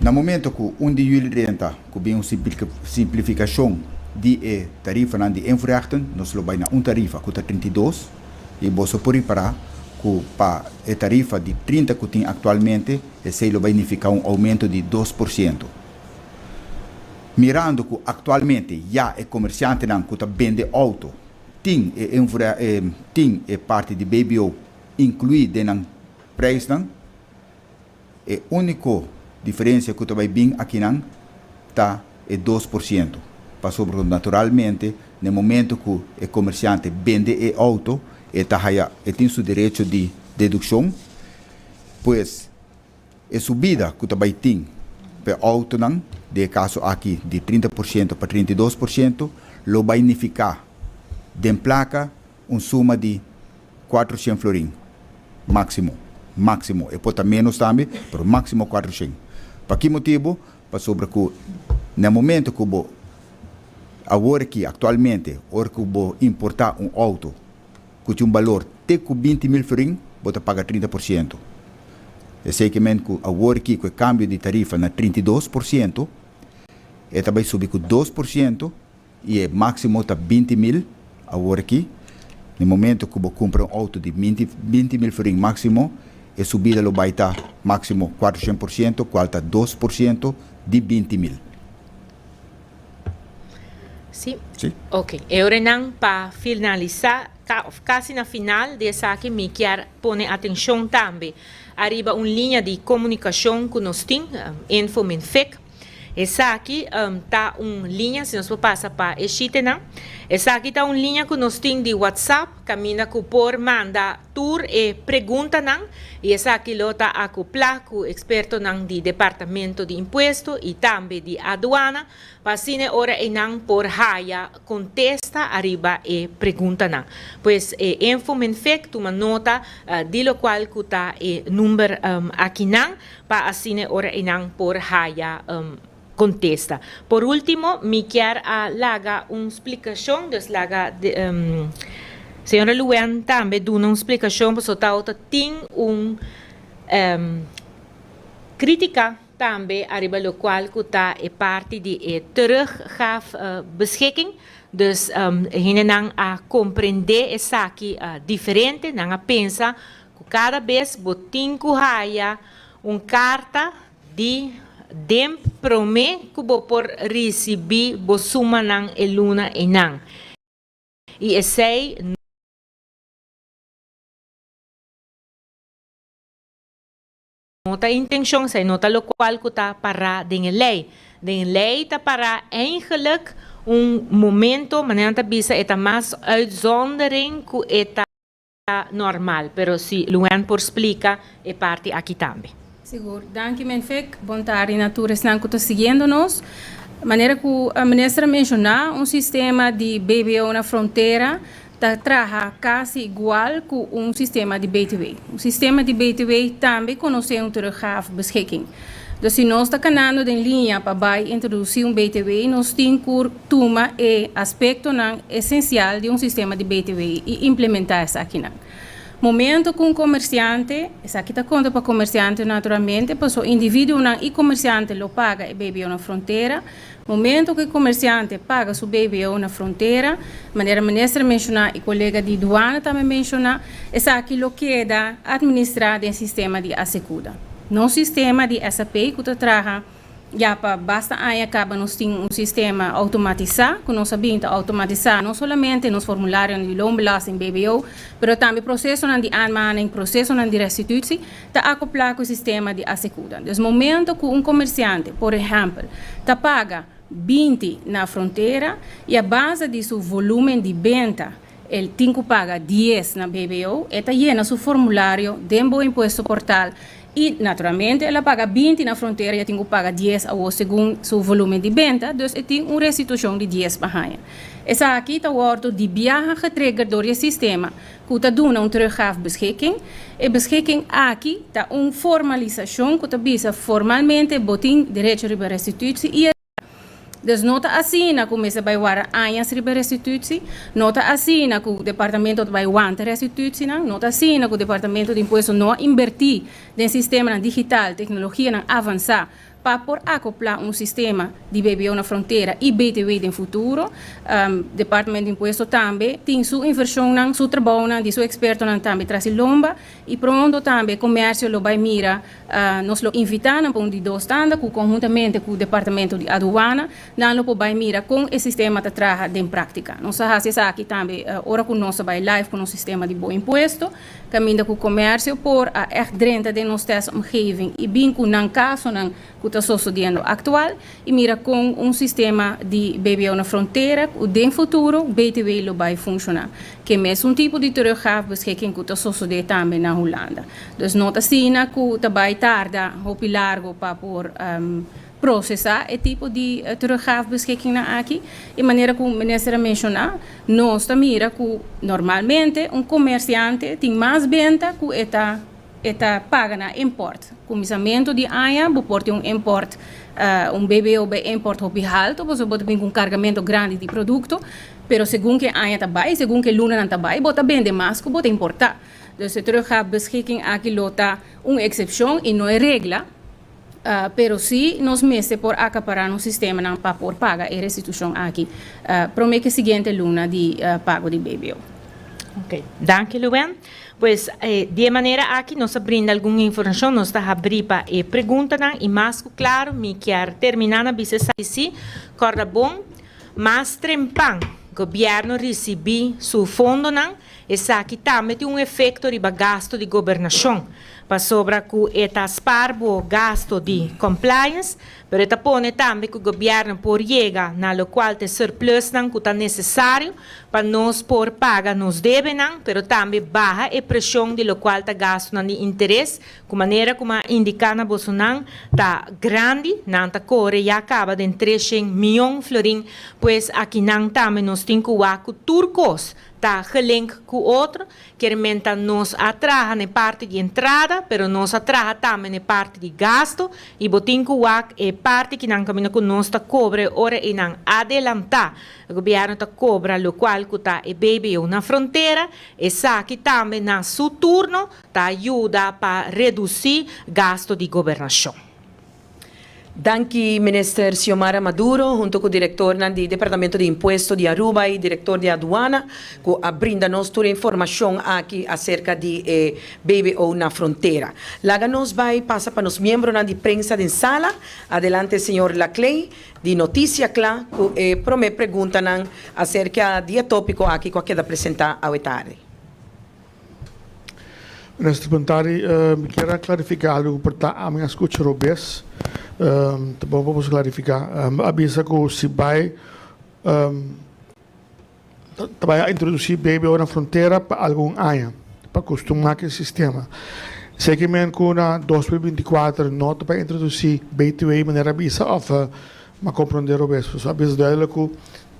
No momento que de julho renta, que vem uma simplificação de tarifa de invoerrechten, nós vamos na tarifa que está 32 e você pode parar que para a tarifa de 30 que tem atualmente, esse vai significar aumento de 2%. Mirando que atualmente já é comerciante que vende auto, tem parte de BBO incluída no preço, a única diferença que vai vir aqui está é 2%. Passou naturalmente, no momento que o comerciante vende o auto, tem seu direito de dedução, pois a subida que vai ter para o auto, de caso aqui de 30% para 32%, lo vai significar de placa suma de 400 florim, máximo, e pode menos também, mas máximo 400. Para que motivo? Para sobre que no momento que eu agora que atualmente, hora que eu importar auto que tem valor de 20.000 florim, vou pagar 30%. É segmento que agora que o câmbio de tarifa na 32%, e também subir com 2% e é máximo está 20.000 agora aqui. No momento que eu compro auto de 20.000 florim máximo, a subida vai estar máximo 400%, qual está 2% de 20.000. Sim. Ok. Agora não para finalizar, quase na final dessa aqui me quer pôr atenção também. Arriba linha de comunicação que nós temos, InfoMinFIC. Essa aqui está linha, se nós passar para a Chitena. Essa aqui está linha que nós temos de WhatsApp, caminha que por manda tour e pergunta não. E essa aqui está acoplada com o experto não de departamento de imposto e também de aduana. Para assim hora e não por raia contesta arriba e pergunta não. Pois InfoMinFIC toma nota de lo qual que está o número aqui não. Para assim hora e não por raia contesta. Por último, me quer laga uma explicação, dus laga senhora Luen também dá uma explicação, porque o tem crítica também arriba lo qual que está parte de teruggaf beschikking. Dus gente não a compreender essa aqui diferente, não a pensa que cada vez botin que haya carta de dem prome que bo por receber bo suma nang eluna e nang. E esse nota intenção, sei nota lo qual que tá para den lei. Den lei tá para eigenlijk momento, manenta bisa eta mais uitzondering que eta normal, pero si Luan por explica é parte aqui também. Seguro. Danke, Menfek. Bom tarde, naturas que estão seguindo-nos. Maneira que a ministra mencionou, sistema de BBO na fronteira trabalha quase igual com sistema de BTW. O sistema de BTW também conhece teruggavebeschikking. Dus se nós estamos caminhando em linha para introduzir BTW, nós temos que tomar o aspecto essencial de sistema de BTW e implementar isso aqui. Momento com o comerciante, isso aqui está conta para o comerciante naturalmente, para o indivíduo e comerciante lo paga e BBO na fronteira. Momento que o comerciante paga o BBO na fronteira, maneira a ministra mencionar e o colega de aduana também mencionar, isso aqui lo queda administrado em sistema de Asecuda. No sistema de SAP que trabalha já para basta aí acaba nós temos sistema automatizado que nós sabemos automatizar não somente nos formulários de loonbelasting BBO, mas também processo de aanmaning, processo de restituição, está acoplado com o sistema de Asecuda. Dus momento que comerciante, por exemplo, está paga 20 na fronteira e a base de seu volume de venda ele tem que pagar 10 na BBO, está llena seu formulário dentro do imposto portal. E, naturalmente, ela paga 20 na fronteira e tem que pagar 10 ao segundo seu volume de venda, então tem uma restituição de 10 para essa aqui está o ordo de viagem getriggerd door je sistema, que está dando teruggavebeschikking. E beschikking aqui está uma formalização que está formalmente botin direito de restituição e dus nota assina começa a war anjas restituição, nota assina que o departamento vai want restituição, nota assina que o departamento de imposto não invertir no sistema digital, tecnologia avançar para por acoplar sistema de BBO na fronteira e BTW no futuro. Departamento de imposto também tem sua inversão, seu trabalho, de seu experto também traz lomba e pronto também comércio lo vai mira, nós lo invitamos para de dois standard conjuntamente com o departamento de aduana, não lo vai mira com o sistema de trabalho em prática. Nós fazemos aqui também, ora com nós vai live com o sistema de bom imposto, caminha com o comércio por a echt drenta de nossa omgeving e bem com não caso que está sucedendo atual e mira com sistema de BBO na fronteira, o de futuro o BTW lo vai funcionar. Que é tipo de teruggavebeschikking que está sucedendo também na Holanda. Dus nota sina que vai tardar hopi largo para por processar esse tipo de teruggavebeschikking aqui. E maneira como o ministro mencionou, nós mira que normalmente comerciante tem mais venda que eta paga na import. Comissamento de AIA, porta import, BBO bij import op alto, você bota bem com carregamento grande de produto, pero segundo que AIA está bem, segundo que Luna não está bem, bota bem de mais que bota importar. Dus se teruggavebeschikking aqui lota uma exceção e não é regra, pero se nós meses por acaparar no sistema não para por paga e restituição aqui, promete seguinte Luna de pago de BBO. Ok, danke Luen. Pues de maneira aqui nós brinda alguma informação, nós está abrir para pergunta e mais claro, me quer terminar na bicesa se corda bom, mas trempan governo recebi su fundo não, essa aqui também tem efeito de gasto de governação, para sobra que eta sparbo gasto de compliance, pero eta pone também que o governo por llegar na lo qual te surplus não que está necessário para nós por paga nos deve não, pero também baja a pressão de lo qual está gasto de interesse, de maneira como indica na bolsa não está grande, não está corre já acaba de 300 milhões florin, pues aqui não também nós temos que turcos está gelink com o outro, que realmente nos atraja na parte de entrada, pero nos atraja também na parte de gasto, e botin com é parte que não caminha com nós está cobre, ora e não adelantar, o governo está cobra, o qual que está e BBO na fronteira, e sabe também na seu turno, está ajuda para reduzir gasto de governação. Danke, Minister Xiomara Maduro, junto com o diretor do Departamento de Imposto de Aruba e diretor de aduana, que brinda-nos toda a informação aqui acerca de BBO na fronteira. Laga nos vai passar para os membros de prensa de sala. Adelante, senhor Laclay, de Notícia Clá, que promete pergunta acerca do tópico aqui que quer apresentar ao tarde. Minister Bontari, me quero clarificar algo porque a minha escuta robês. Vamos clarificar. Avisa que se vai vai introduzir BBO na fronteira para algum ano, para acostumar com o sistema. Segmento com na 2024 não vai introduzir BTW de maneira bisa of mas compreender o mesmo. Só bisa dela que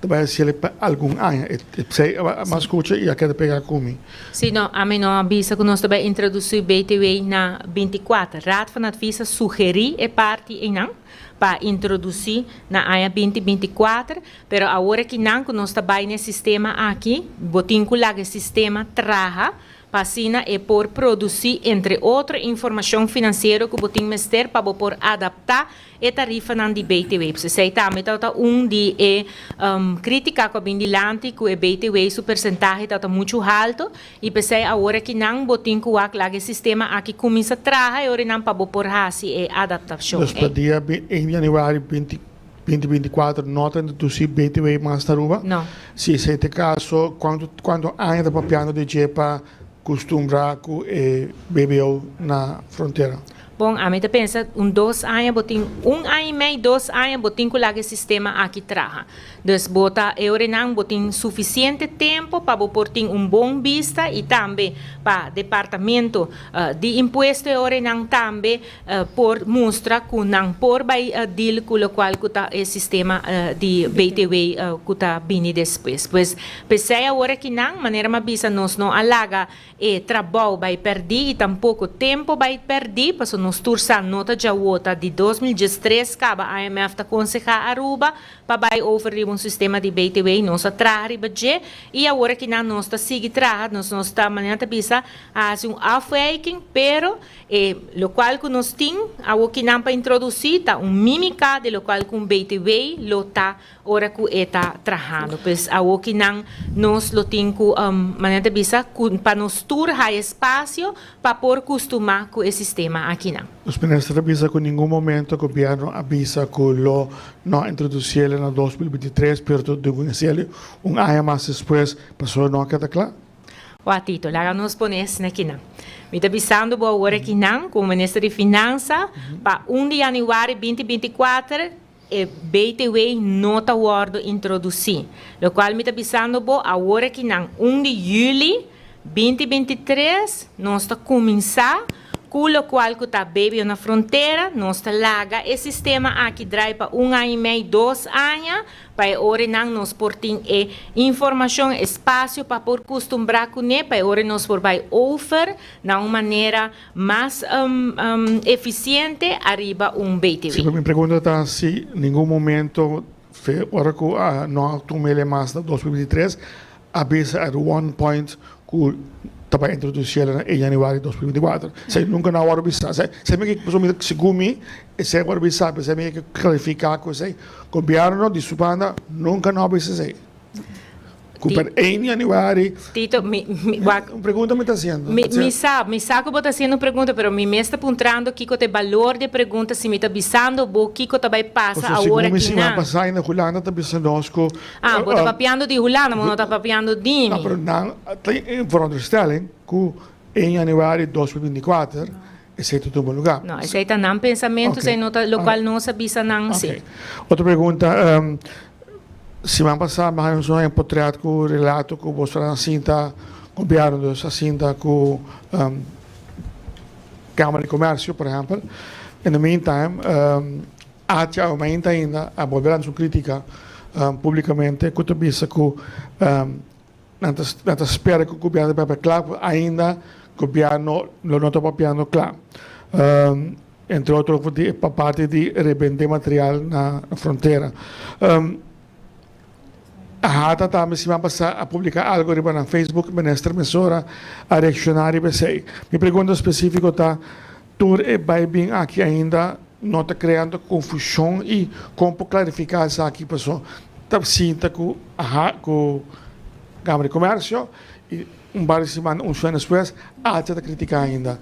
vai ser para algum ano. Sei, mas escuta e aqui pegar comigo. Sim, não, a mim não avisa que nós também introduzir BTW na 24. Raad van Advisa sugerir a parte em não para introduzir na área 2024, pero agora que não, que nós também nesse sistema aqui, botincular o sistema traja Pasina é por produzir, entre outras, informação financeira que botim mester para por adaptar a tarifa não de BTW. Você sei também tá de crítica com a bindilante que o BTW su percentagem tá muito alto e pensei agora que não botim com o sistema aqui começa a trabalhar e ora não para por assim a adaptação. Então, dia em janeiro 2024 não tem introduzir BTW mais taruba? Não. Se esse é o caso, quando ainda papiando de jepa costumbrar com BBO na fronteira. Bom, a mim pensa 2 anos, botin 1 ano e meio, 2 anos, botin com o sistema aqui traja. Então, bota eu não botin suficiente tempo para botar bom vista e também para departamento de imposto eu não também por mostrar que não por vai deal com o qual o sistema de BTW que está vindo depois. Pois pensei agora que não, maneira mais bisa nós não alaga e trabalho vai perder e tampouco tempo vai perder, para nós tursa nota de outra de 2013 acaba a IMF aconselhar Aruba para vai oferir sistema de BTW nós atrás budget e agora que nós está seguir atrás nós está maneira bisa fazer afwaking pero lo qual que nós tem algo que não para introduzir tá mímica de lo qual com BTW lo tá ora que está trabalhando pois algo que não nós lo tem com maneira bisa para nós turha espaço para por costumar com esse sistema aqui não. Os ministros avisam que em nenhum momento o governo avisa que lo não introduzir ele na 2023, pero introduzir um ano mais depois, passou não queda claro? O Tito, lá nós ponemos aqui não. Me está avisando boa hora que não, como ministro de Finanças, para 1 de janeiro de 2024, BTW não está guardo introduzir. O qual me está avisando boa hora que não, 1 de julho 2023, nós está começar com o qual que está bebendo na fronteira, nós está larga esse sistema aqui drive para 1 ano e meio, 2 anos, para ora não nós portem informação, espaço para por costumbrar com ele, para ora nós por vai offer de uma maneira mais eficiente arriba BTW. Sim, minha pergunta está se em nenhum momento, ora que não tomei mais de 2023, avisa at one point que para introduzir em janeiro de 2024. Se nunca na hora bisa, se me que segumi, se hora bisa, se me que clarificar que se governo de Subanda nunca na bisa se. Cooper em janeiro. Tito, pergunta me está fazendo. Me sabe que você está fazendo pergunta, mas me está apontando que o valor de pergunta se me está avisando, o que vai passar a hora que não. Se passar na Holanda está avisando nós que. Ah, você está papiando de Holanda, mas não está papiando de mim. Não, mas não, tem veronderstelling que em janeiro de 2024 esse é todo bom lugar. Não, esse é não pensamento, se não está local não se avisa não se. Outra pergunta. Semana passada, mas nós encontramos com o relato que você cinta governo essa cinta com Câmara de Comércio, por exemplo. In the meantime, até aumenta ainda a volver sua crítica publicamente, que tu pensa que não espera que o governo vai claro, ainda o governo não está papiando claro. Entre outros, para parte de revender material na fronteira. A Hata também se vai passar a publicar algo no Facebook, ministra Messora, a reaccionar e pensei. Minha pergunta específica está, tu vai vir aqui ainda, não está criando confusão e como clarificar isso aqui, pessoal, está sinta com a Câmara de Comércio e par de semana, semana depois, está criticar ainda.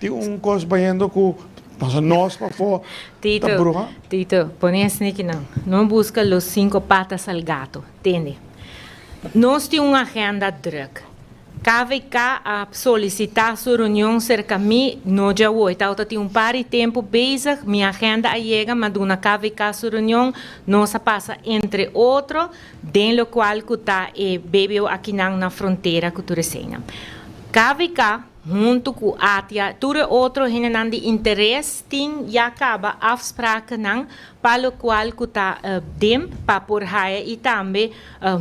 Tem coisa banhando com nós para fora. Tito, põe-se aqui não busca os 5 patas al gato, entende? Nós temos uma agenda drug. KVK a solicitar sua reunião cerca de mim no dia 8. Então, tem par de tempo bezig, minha agenda chega, mas na KVK sua reunião, nossa passa entre outros, dentro do qual está BBO aqui na fronteira que tu recém. KVK, junto com a ATIA, tudo outro gente de interesse tem e acaba afspraken para o qual está dem para por haia e também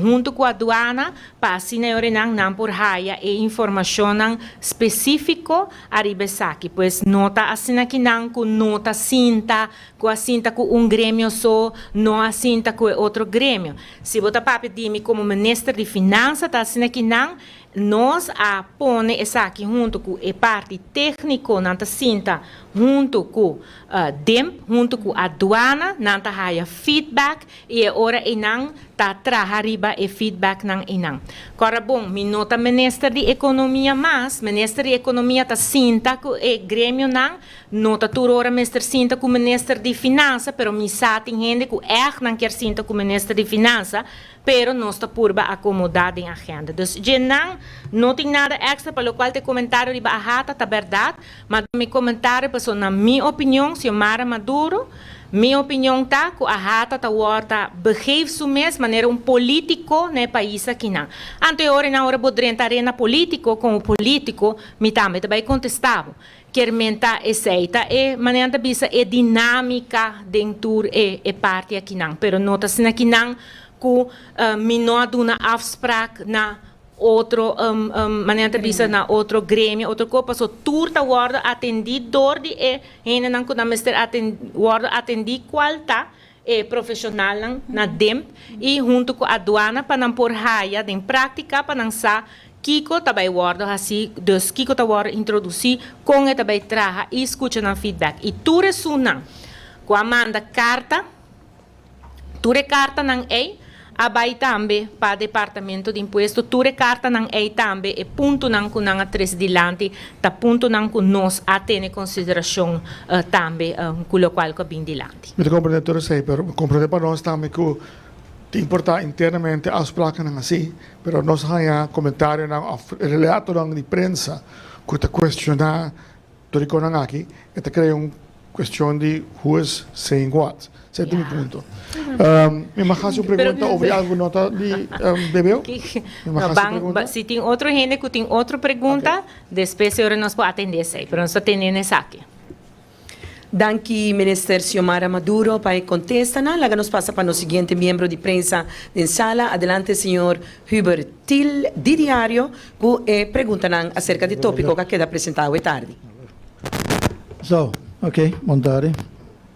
junto com a aduana para sinayore não por haia e informação específico arriba aqui, pois nota assim aqui não com nota cinta com a cinta com grêmio só, não a cinta com outro grêmio. Se você papi dime como ministro de finanças tá assim aqui não nós a põe essa aqui junto com a parte técnica nanta cinta junto com DEM, junto com a aduana, nanta haya feedback e ora inang ta trahariba e feedback nang inang. Agora bom, mi nota ministro de economia mas, ministro de economia ta cinta com e grêmio nang nota turora ministro cinta com ministro de finança, pero mi satin gente com nang quer cinta com ministro de finança, pero nós está purba acomodada em agenda. Dus je não tem nada extra para o qual te comentário de barrata tá verdade, mas meu comentário passou na minha opinião, Xiomara Maduro, minha opinião tá que a rata tá horta behave su mes maneira político né país aqui não. Anterior na hora bodrenta arena político com o político, me também contestava. Quer mentar aceita e maneira bisa é dinâmica dentro e parte aqui não, pero nota assim aqui não que me não duna afspraak na outro maneira bisa na outro grêmio, outro copa so turta word atendidor de hena não que na mister word atendi qualta profissional na DEMP e junto com a aduana para não por raia em prática para não sa Kiko também word assim, dus Kiko tá word introduzir com e também traga e escuta na feedback e tu resuna com a manda carta não é abai também para o departamento de imposto, ture carta não é também e ponto não com não atrás dilante, tá ponto não com nós a ter consideração também com o qual que bem dilante. Eu compreendo tudo isso, pero compreendo para nós também que te importa internamente as placas não assim, pero nós há comentário não relato não de prensa que te questionar tudo que não aqui, e te cria questão de who's saying what. Esse é o meu ponto. Me marcasse uma pergunta sobre algo nota de bebeu? Se tem outro gente que tem outra pergunta, depois eu nós podemos atender isso aí, mas só tem essa aqui. Danke, Minister Xiomara Maduro, para contestar. Laga nos passa para o seguinte membro de prensa em sala. Adelante, senhor Hubert Till, de Diário, que pergunta acerca do tópico que queda apresentado hoje tarde. Boa tarde.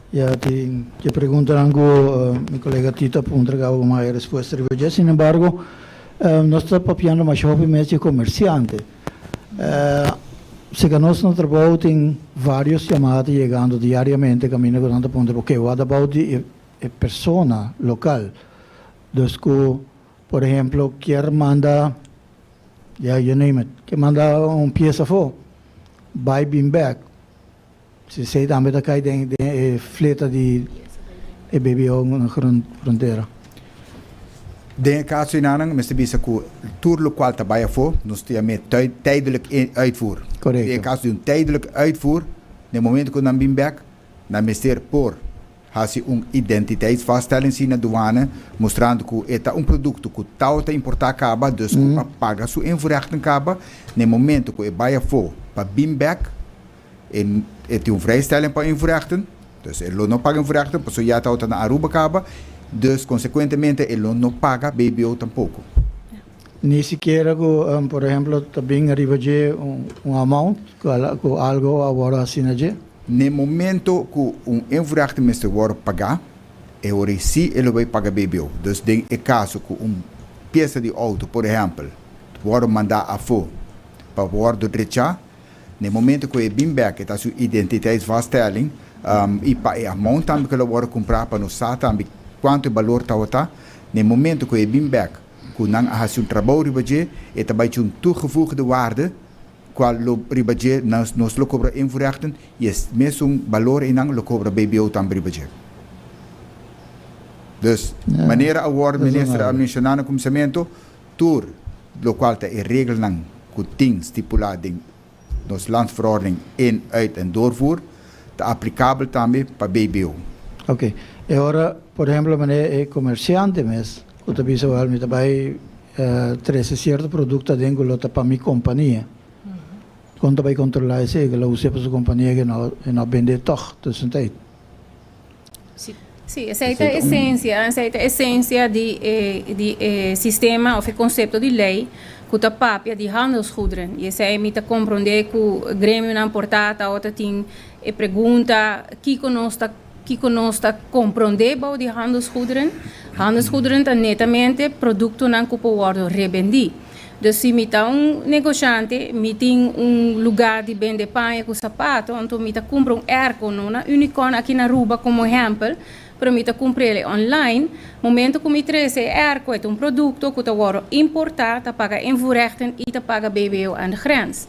Que pergunta algo, mi colega Tita può entregare una risposta rivolta. Sin embargo, non sta papiando ma shopping mezzi commerciante. Se nós não trabalhamos em várias chamadas chegando diariamente, caminho com tanto ponto, porque what about a persona local? Dus que, por exemplo, quer manda, you name it, que manda peça for, buy being back. Se sei também da cai de fleta de BBO na fronteira. De caso in aanhang, Mr. Bisa, que toerlijk qual tabaya voor, nós temos tijdelijk uitvoer. Correct. In caso de tijdelijk uitvoer, no momento que nós back, na minister por hasi identiteitsvaststelling zien na douane, mostrando que é produto que tal te importar acaba, dus que paga sua invoerrechten acaba, no momento que baya voor, para back, en tem vrijstelling para invoerrechten, dus ele não paga invoerrechten, por isso já está na Aruba acaba. Dus, consequentemente, ele não paga BBO tampouco. Ni siquiera, por exemplo, também arriba de amount, com algo agora assim, no momento que invoerrechten minister wordt pagar, sim ele vai pagar BBO. Dus, em caso que peça de auto, por exemplo, wordt mandar a fora para worden rechazar, no momento que ele back, está sua identiteitsvaststelling, e para a amount também que ele wordt comprar para nós também quanto valor está, no momento que ele vem back, que não há um trabalho ribaje, e também um toegevoegde waarde, qual o ribaje nos lo cobra invoerrechten, e mesmo valor e não lo cobra BBO também ribaje. Dus, maneira a word minister administrativo comissamento, tur, lo qual é regra não, que tem stipulado em nos landsverordening in, uit en doorvoer, te aplicável também para BBO. Ok. E ora, por exemplo, é comerciante mesmo, que tu bisa well, me vai trazer certo produto dentro lota para minha companhia. Quando vai controlar isso, que ela usa para sua companhia que não vende toch, tussen tijd. Sim, essa é a essência de sistema ou conceito de lei que a papia de handelsgoederen. E essa é a compreender que o grêmio não importa, outra tem pergunta que conosco compreender de handelsgoederen. Handelsgoederen é netamente produto não que pode revender. Dus se me tá negociante, me tem lugar de vender pão com sapato, então me tá compra airco na Unicon aqui na Aruba como exemplo, para me tá comprar ele online. Momento que me traz airco é produto que tá agora importar, tá paga invoerrechten e tá paga BBO aan de grens.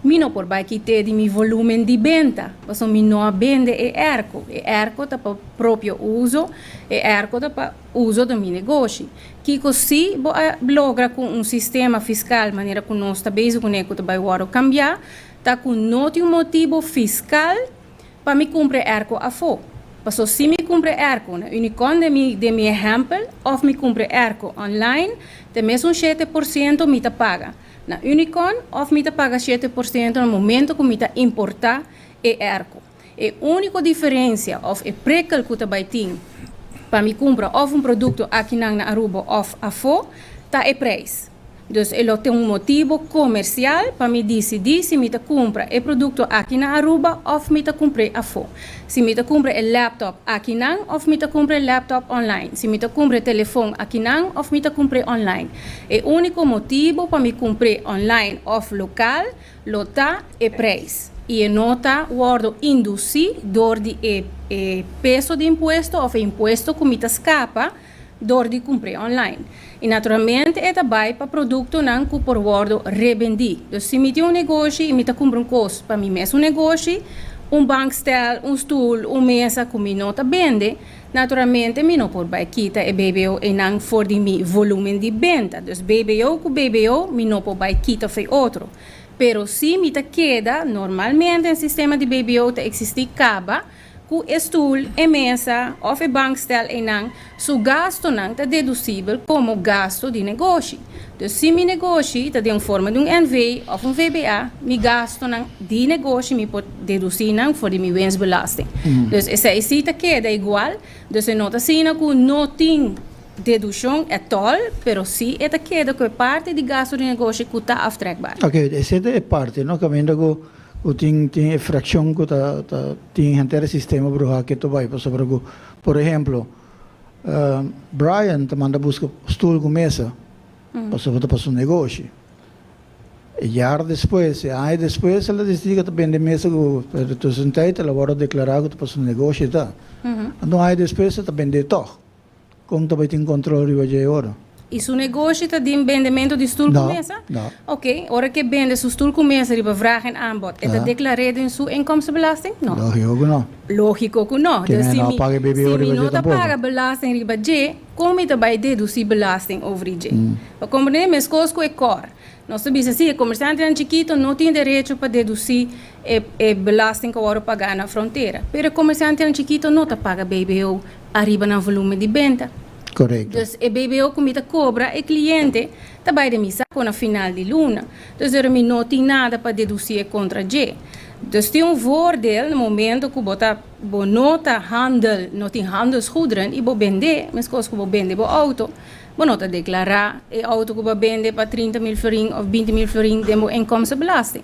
Mi não por vai quitar de mi volume de venda, porque mi não vende erco tá para próprio uso, erco tá para uso do mi negócio. Que se logra com sistema fiscal, maneira que nós também com ele que vai cambiar, tá com um motivo fiscal para me comprar erco a fo. Porque se me comprar erco na Unicon de mi exemplo, ou me comprar erco online, de mesmo 7% me tá paga. Na Unicon, of me paga 7% no momento que me importar erco. A única diferença, of a prekel que vai ter para me comprar of produto aqui na Aruba of a fo, tá é preço. Então, ele tem motivo comercial para me decidir se me compra o produto aqui na Aruba ou me comprar a fo. Se me compra o laptop aqui na ou me compra o laptop online. Se me compra o telefone aqui na ou me compra online. O único motivo para me comprar online ou local, lota é preço. E não está induzido door de peso de imposto ou imposto que me escapa door de comprar online. E naturalmente é também para produto não que por word revendido. Então se me tem negócio e me compra coisa para mim mesmo negócio, bankstel, stoel, mesa que me não vende, naturalmente me não por vai quitar e BBO e não for de mi volume de venda. Então BBO com BBO me não por vai quitar foi outro. Pero se me queda normalmente o sistema de BBO existe caba ku stoel e mesa ou bankstel e não, su gasto não está deduzível como gasto de negócio. Então, se meu negócio está de forma de NV ou VBA, meu gasto não de negócio me pode deduzir não for de minha winstbelasting. Então, essa cita queda igual. Então, não está sendo que não tem dedução at all, pero sim está queda que parte de gasto de negócio que está aftrekbaar. Ok, essa é parte, não? Caminho que o tem fração que tem inteiro sistema bruxa que tu vai por exemplo Brian te manda buscar stoel com mesa para seu negócio e ano depois ela decide que vende mesa que tu sentai ela vai declarar que para seu negócio tá então aí depois tu vende toch como tu vai ter controle de agora. E seu negócio está de vendimento de stoel com mesa? Não. Ok, hora que vende seu stoel com mesa, riba vraag en aanbod, está declarado em sua inkomstenbelasting? Não. Lógico não. Lógico que não. Que se não paga BBO se não paga belasting riba J, como está vai deduzir belasting over J? Para compreender, mas coisas que é cor. Nós sabemos assim, o comerciante chiquito não tem direito para deduzir o belasting que o pagar na fronteira. Mas o comerciante chiquito não paga BBO arriba no volume de venda. Correto. Dus e BBO comita cobra e cliente também de missa com a final de luna. Dus er não tem nada para deduzir contra G. Dus tem voordeel no momento que bota bonota handel, não tem handelsgoederen e bo vender, mas coisas que bo vende bo auto, bonota declarar e auto que bo vende para 30 mil florin of 20 mil florin de mo inkomstenbelasting.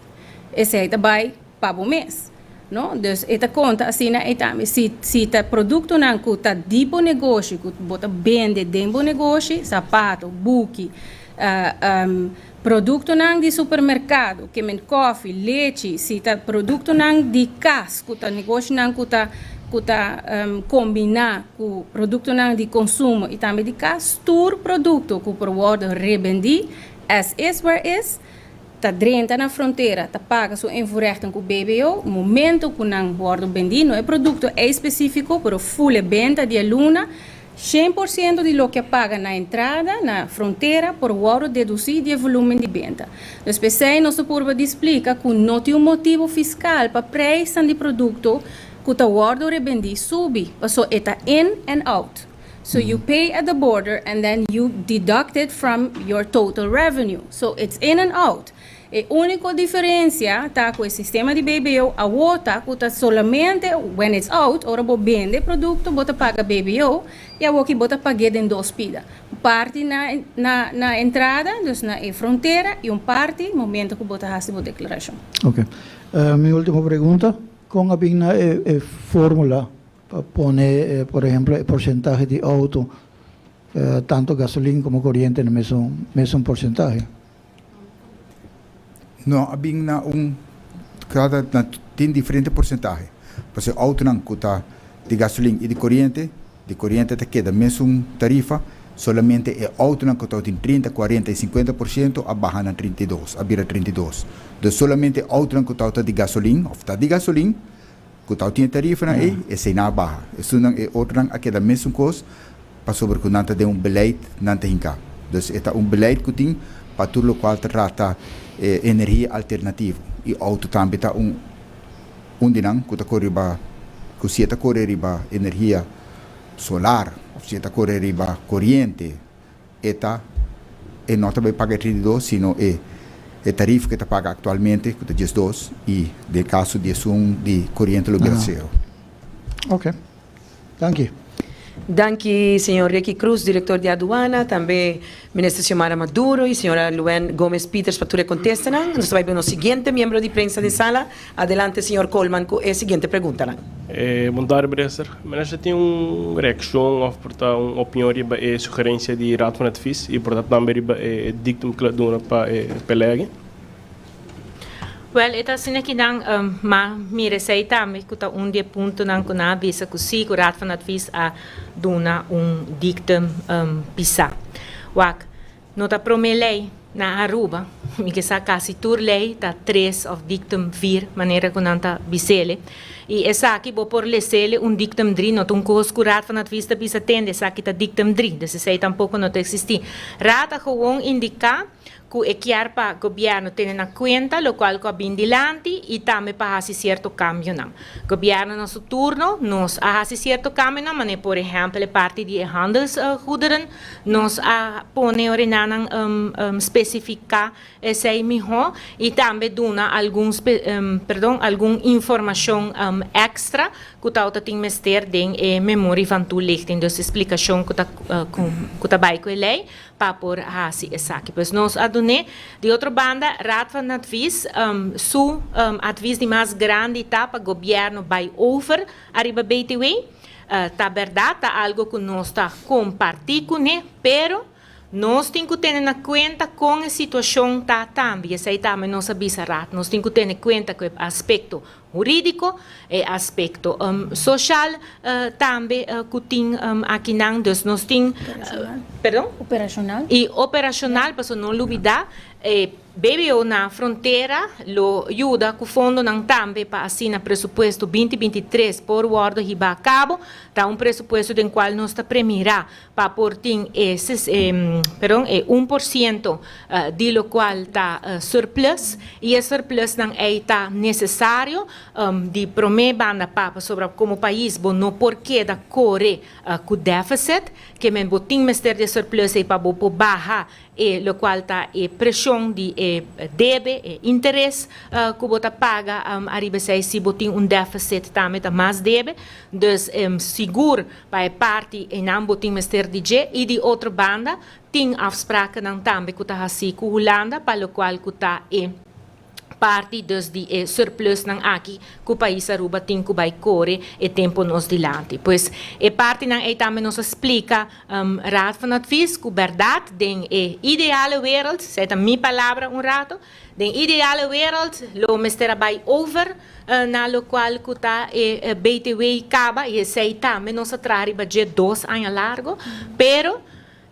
Esse é também para o mês. No? Dus esta conta assim na etame se tá produto não que tá tipo negócio que bota vende dentro negócio sapato buque produto não de supermercado que men coffee leite se tá produto não de cas que tá negócio não que tá combinar com produto não de consumo e também de cas tur produto que por word revendi as is where is tá dentro na fronteira, tá paga sua invoerrechten com o BBO, momento que não guarda vendido, não é produto específico, pero full venda de aluna, 100% de lo que paga na entrada, na fronteira, por ouro deduzir de volume de venda. Então, PCI, nosso curva explica que não tem motivo fiscal para preço de produto que o ouro rebendi sube, so it's in and out. So you pay at the border and then you deduct it from your total revenue. So it's in and out. A única diferença está com o sistema de BBO, a outra que está solamente when it's out, ora você vende produto, você paga BBO e a outra você paga em duas pidas. Parte na entrada, dus na fronteira, e parte no momento que você faz a declaração. Ok. Mi última pergunta, com a bigna fórmula para poner, por ejemplo, el porcentaje de auto, tanto gasolina como corriente, no mesmo porcentaje? Não, abing na cada tem diferente porcentagem. Porque o auto não custa de gasolina e de corriente te queda mesmo tarifa, solamente o auto não custa em 30, 40 e 50%, a barra na 32, a vira 32. Então solamente o auto não custa de gasolina, custa tem tarifa na e sem na barra. Isso não é outro não a queda mesmo coisa, para sobre que não tem beleid, não tem hinca. Então é beleid que tem para tudo o qual trata energia alternativa. E o auto também está dinam que se está correr riba energia solar, se está correr riba corriente, e não também paga 32, sino é tarifa que está paga atualmente, que está 12, e no caso de corriente lugar zero. Ok. Thank you. Danke, senhor Ricky Cruz, diretor de aduana, também ministra Xiomara Maduro e senhora Luen Gomes Peters para contestar. Nós vamos ver o seguinte membro de prensa de sala. Adelante, senhor Coleman, com a seguinte pergunta. Bom dia, minister. Minister, tem uma reação, ou portanto, uma opinião e sugerência de Raad van Advies e, portanto, também dictum que dona para pelega. Well, ito sinakinang mire sa itami kuta dia punto nang kunabi sa kusi kurat van advies a duna dictum pisa. Wak nota promelei na Aruba, mi que sa kasi tur lei ta 3 of dictum 4 manera kunanta bisele. E essa aqui vou por lesele dictum 3 not kos kurat van advies ta bisa tende sa kita dictum 3, desse sei tampouco not existi. Rata gewoon indica que é chiaro para o governo ter na conta, lo qual que bindilanti e também para fazer certo cambio não. O governo no seu turno nos a fazer certo cambio não, mas por exemplo a parte de handelsgoederen nos a pone orinanang especificar esse melhor e também dona algum informação extra que tá tem mester den memória van toelichting, dus explicação que tá vai com lei para por fazer essa aqui. Pois nós adune de outra banda Raad van Advies su advies de mais grande etapa governo vai over arriba BTW tá verdade tá algo que nós tá compartilhando né pero nós temos que ter na conta com a situação tá também essa aí também nós avisa Raad nós temos que ter na conta com o aspecto jurídico e aspecto social também que tem aqui não dus nós temos perdão Operacional. E operacional para não olvidar BBO na fronteira lo ajuda com fundo não também para assinar presupuesto 2023 por o ordem riba a cabo tá presupuesto do qual nós está premirar para porting 1% de lo qual tá surplus e esse surplus não é tá necessário de prometer banda para sobre como país bom não porque da corre com déficit que men botin mester de surplus e para bo barra e lo qual tá pressão de debe interesse que bota paga arriba se botin déficit também tá mais debe dus seguro para parte e não botin mester de G e de outra banda tem afspraken dan também que tá assim com Holanda para lo qual que tá parte dus de surplus ng aqui que o país Aruba tem que vai correr e tempo nos dilante. Pois parte ng também nos explica Raad van Advies que verdade den ideale wereld, sei a minha palavra rato, den ideale wereld lo mestera vai over na lo qual que tá BTW acaba e sei também nos atrás budget 2 anos largo, pero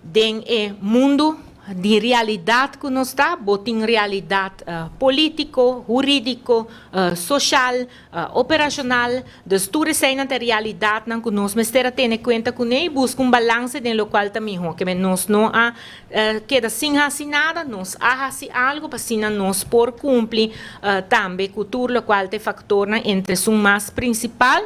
den mundo de realidade que nós está, botem realidade político, jurídico, social, operacional, dos tudo isso na realidade que nós mas ter em conta com ele busca balance no qual também que nós não queda sem assim nada, nós assim algo para assim nós por cumprir também cultura qual te factor entre o mais principal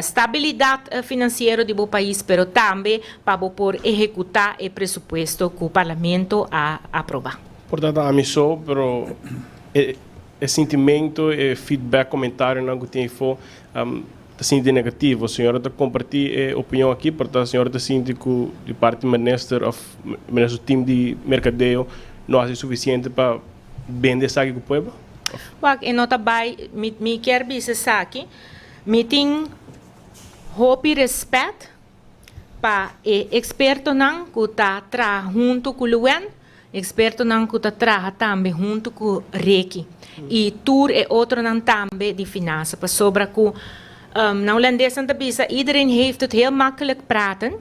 stabilidade financeira do país, pero também para por executar o presupuesto que o parlamento a aprovar. Portanto, a missão, pero é sentimento, é feedback, comentário não que tem for assim de negativo. A senhora está compartilhando opinião aqui, portanto a senhora está sentindo que o Minister do time de mercadeio não é suficiente para vender isso aqui com o povo? E nota vai me quer dizer isso aqui, me tem hope e respeito para experto não que está trabalhando junto com o Luen, experto não que está trabalhando também junto com o Reiki. E tur é outro não também de finanças, para sobre que na holandesa iedereen heeft het heel makkelijk praten,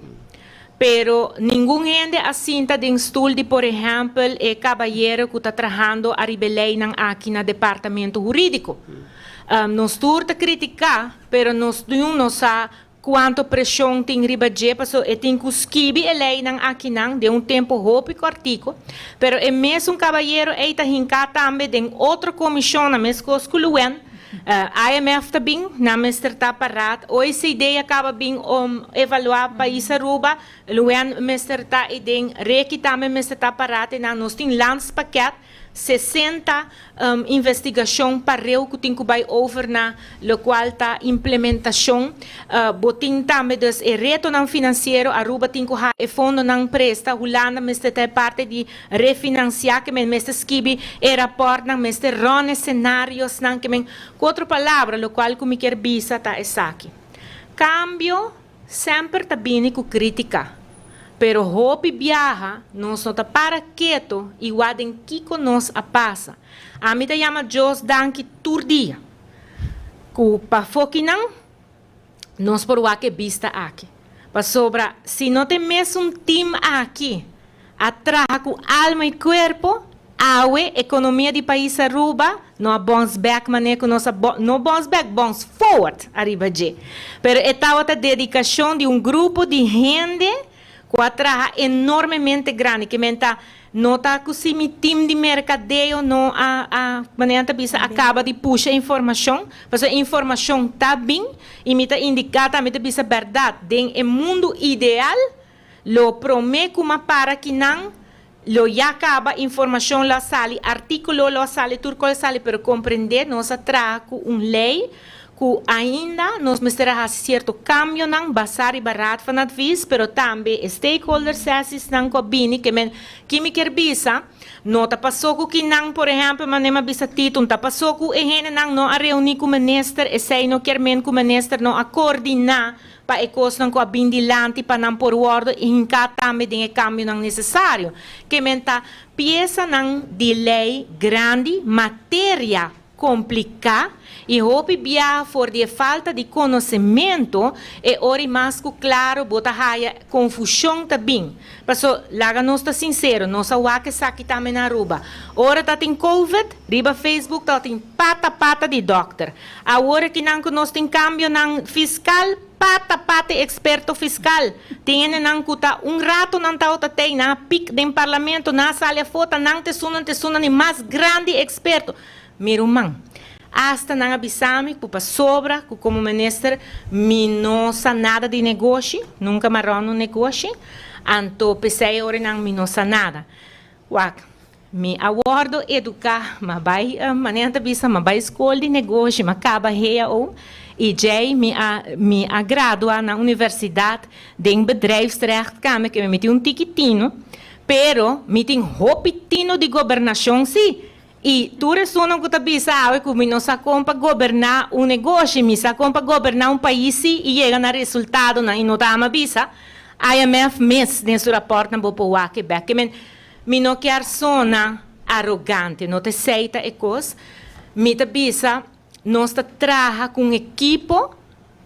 pero ninguém gente assim está em stoel de, por exemplo, caballeiro que está trabalhando a rebelei aqui no departamento jurídico. Nós turta criticar, pero nós não sabe quanto pressão tem ribaje, passo e tem que escrever a lei aqui de tempo rápido artigo, pero é mesmo caballeiro está hincado também em outra comissão na mesma coisa IMF também, na mestra está parado, OECD acaba bem evaluar o país Aruba, Luen mestra está e Reiki também mestra está parado, e nós temos landspaket 60 investigação para o que tem que vai over na lo qual está implementação botin também dos reto não financeiro Aruba tem que ha fundo não presta Holanda mestre tem parte de refinanciar que mestre skibi rapport não mestre rone cenários não que com outra palavra lo qual que me quer bisa tá essa aqui cambio sempre tá bem com crítica. Pero hopi viaja, nós não está para quieto, igual em que nós a passa. A mim te chama Jos Danki Turdia. Que para foque não, nós por o que vista aqui. Para sobra, se não tem mesmo time aqui, atrás com alma e corpo, a economia do país Aruba, não bounce back, mané que nós não bounce back, bounce forward, arriba de. Pero esta outra dedicação de grupo de gente que trabalha enormemente grande, que menta nota que se mi time de mercadeio não maneira bisa acaba de puxar informação, porque a informação tá bem e me tá indicada também bisa verdade. Den o mundo ideal, lo promete como para que não lo já acaba informação lá sale, artículo lá sale, turco sale, pero compreender nossa traga com lei que ainda nós precisamos certo cambio não basar e barato para nós, pero também stakeholders sessions não combine que me quer bisa não tá passou com que não por exemplo manema bisa tito tá passou com e não a reunir com o minister e sei não quer men com o minister não a coordenar para ecos não com a bindilante para não por ordem e hincar também de cambio não necessário que menta peça não de lei grande matéria complicada e hope bia for de falta de conhecimento e ori mais claro bota haia confusão também. Passo laga nós tá sincero, nós a que saki também na Aruba. Ora tá tem COVID, riba Facebook tá tem pata de doctor. A hora que não nós tem cambio não fiscal pata experto fiscal. Tem não kuta rato não tá outra tem na pic do parlamento na sala foto não te sunan ni mais grande experto. Mirumang. Hasta não avisame que para sobra que como ministro me não sa nada de negócio nunca marrou no negócio anto pensei ora não me não sa nada wak me aguardo educar mas vai maneira bisa mas vai escola de negócio mas acaba reia ou e já me agradua na universidade de bedrijfsrecht kamer que me meti tiquitinho pero me tem hopitino de governação sim. E tu ressono que tu sabe que não se compra governar negócio, mas se compra governar país e chega no resultado na inotama bisa, IMF mês nesse rapport na bopoa Quebec, que não quer sona arrogante, não te aceita e coisa, me te bisa, nós trabalha com equipo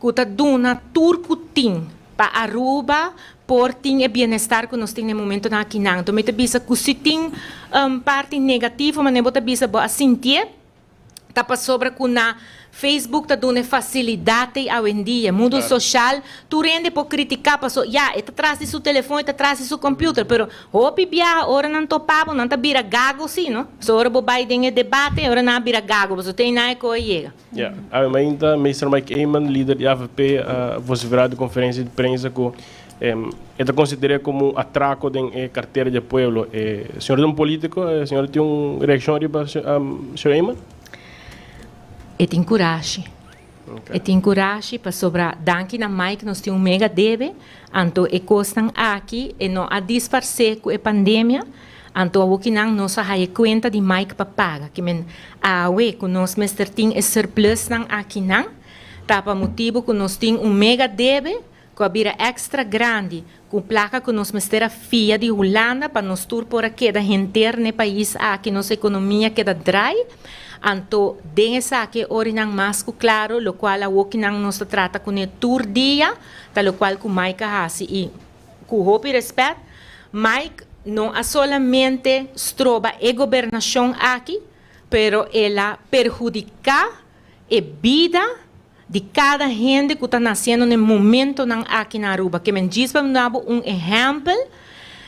que te dona turco tim para Aruba, por ting e bem-estar que nós temos no momento na aqui não. Então, me bisa que se tem parte negativa, mas não bisa boa sentir, tá para sobre que na Facebook tá dando facilidade ao em dia, mundo social, tu rende por criticar, passou, está atrás de seu telefone, está atrás de seu computer, pero hopi bia, ora não topava, não tá vira gago sim, não? So ora bo Biden debate, ora não vira gago, mas tem nada que chega. Ainda, Mr. Mike Eyman, líder de AVP, vociferado de conferência de imprensa com é considerado como um atraco da carteira de pueblo. O senhor é um político, o senhor tem uma reação para o senhor Eyman? E tem coragem. E tem coragem para sobrar. Danke na Mike, nós temos mega deve. Anto e costam aqui e não a disfarçar com a pandemia. Anto a que não nós a conta de Mike para pagar. Que men a que nós mestre tem surplus não aqui não. Tá para motivo que nós temos mega deve. Com a bira extra grande, com placa que nós mestre fia de Holanda para nós tur por aqui da gente no país aqui nossa economia queda dry. Anto den essa que orinang mais claro, lo qual a que não nos trata com o tour dia, tal qual com Mike hasi e com hope e respeito, Mike não é solamente stroba a governação aqui, pero ela perjudica a vida de cada gente que está nascendo no momento aqui na Aruba. Que me diz para exemplo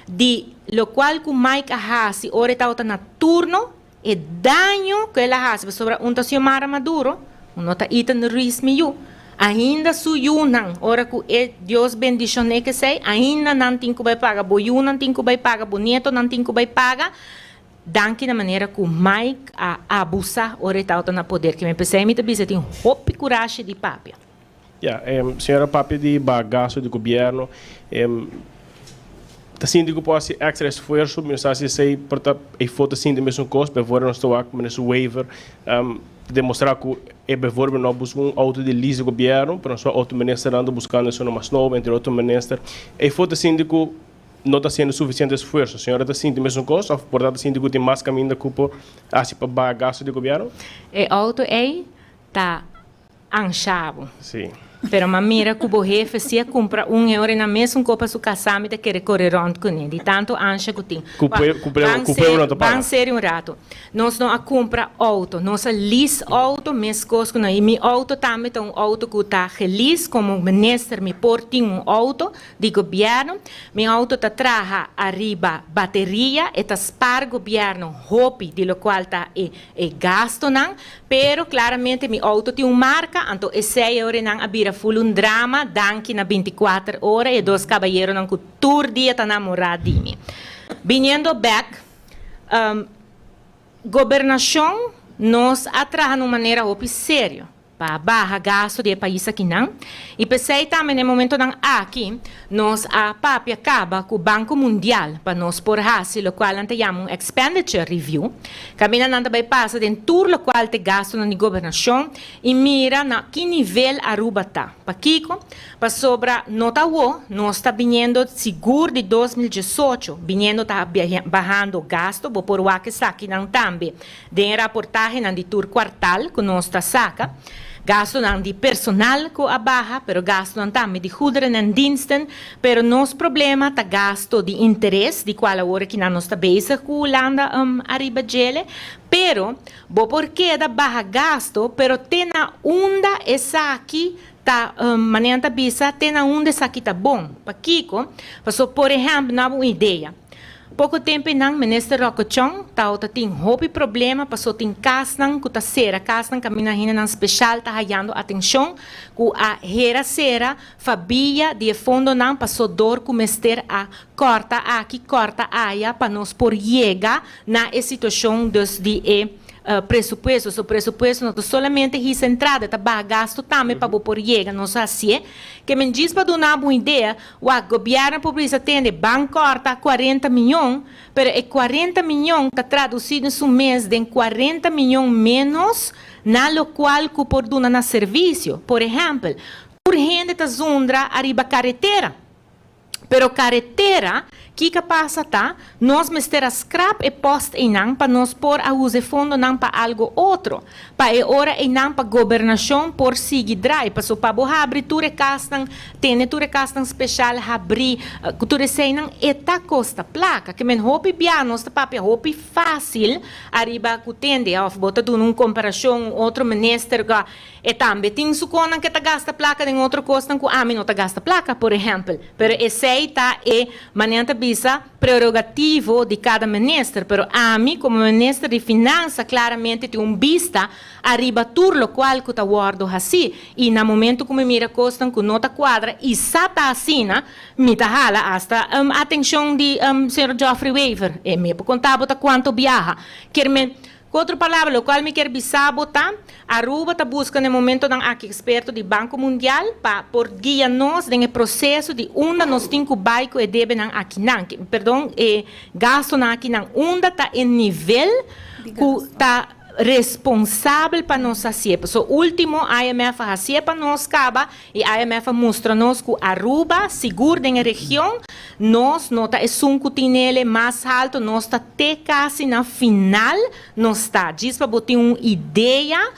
de lo qual com Mike hasi ora está na turno e danho que ela faz sobre um Xiomara Maduro, nota itan Ruiz Miu, ainda suyunan, ora que Deus bendicione que sei, ainda não tem que vai pagar, boiu não tem que vai pagar, bonito não tem que vai pagar, danke na maneira que o Mike abusa ora está na poder, que me pensei me também tem hope coragem de papia. Senhora papia de bagaço do governo, tá síndico pode extra esforço, mas assim sei porta e foto síndico mesmo cost, bevor nós estou aqui nesse waiver, demonstrar que é bevor nós buscamos auto de lease do governo, para nós auto minister anda buscando isso mais novo entre outro minister, e foto síndico não está sendo suficiente esforço, a senhora está síndico mesmo cost, portanto síndico tem mais caminho da culpa assim para bagaço do governo. E auto tá anchado. Sim. Pero ma mira que o jefe se compra €1 na mesma copa su casamento que recorre rond com ele. De tanto ancha que tem. Van ser rato. Nós não a compra auto, nós a lease auto, mes coisas que não. E mi auto também é auto que está release como ministro me porta auto de governo. Mi auto está traja arriba bateria e está spar governo hopi de lo qual está e gasto não. Pero claramente mi auto tem marca, então esse €6 não abira full drama, danke na 24 horas e dois caballeros não que tur dia tá namorado de mim. Viniendo back, governação nos atraja de uma maneira hopi sério. Para barra gasto de país aqui não. E pensei também no momento não aqui, nós a PAP acaba com o Banco Mundial para nós por hasi, o qual nós chamamos expenditure review. Caminha não vai passar em tudo o qual te gasto na governação e mira na que nível Aruba está. Para Kiko, para sobra nota o, nós está vindo seguro de 2018, vindo está bajando gasto, vou por o que saque não também. De reportagem de tur quartal que nós está saca. Gasto não de personal que a barra, pero gasto não também de goederen en diensten, pero nos problema tá gasto de interesse, de qual a hora que não está bezig com Holanda arriba gele, pero bo porque da barra gasto, pero tem na onda essa aqui tá maneira tá bisa, tem na onda essa aqui tá bom. Pa Kiko, passou por exemplo, na uma ideia. Pouco tempo não, ministro Rocochon, tem hobby problema, passou tem casnang, que sera, casnang caminha hina ng special, hayando atenção, que a hera sera, fabia de fundo não passou dor, que mister a corta aqui, corta aia, para nos por llegar na situação dos de pressuposto, o pressuposto não solamente é centrado, tá gasto também para por llegar, não sei se que me diz para dar uma ideia, o governo público tem banco corta 40 milhões, pero é 40 milhões está traduzido em um mês de 40 milhões menos, na lo qual que por dar na serviço, por exemplo, por gente está zundra arriba carretera, pero carretera que passa tá? Nós mestera scrap e post inang para nós por a use fundo não para algo outro. Para e ora inang para governação por seguir drive. Para so para boa abrir ture castan, tem ture castan special abrir, ture sei nang eta costa placa, que men hopi bianos ta papel hopi fácil arriba ku tende of bota tu num comparação outro minister ga e também tem suconan que ta gasta placa em outro costan ku ami não ta gasta placa, por exemplo. Pero esse tá e manenta bisa prerogativo de cada ministro, pero ami como ministro de finança claramente tem vista arriba tur lo qual que ta guardo assim e na momento como mira costan ku nota quadra e sata assina mi ta hala hasta atenção de senhor Geoffrey Weaver e me contar bota quanto viaja quer outra palavra, o qual me quer sabotar, Aruba está buscando no momento um experto do Banco Mundial para por guiar nós no processo de onde nós temos bairro e deve não aqui não, perdão, gasto não aqui não, onde está em nível que está responsável para nós fazer. So, o último IMF fazer para nós acaba e IMF mostra nos que Aruba seguro na região nós nota é um cutinele mais alto nós está até quase na final nós está diz para botar uma ideia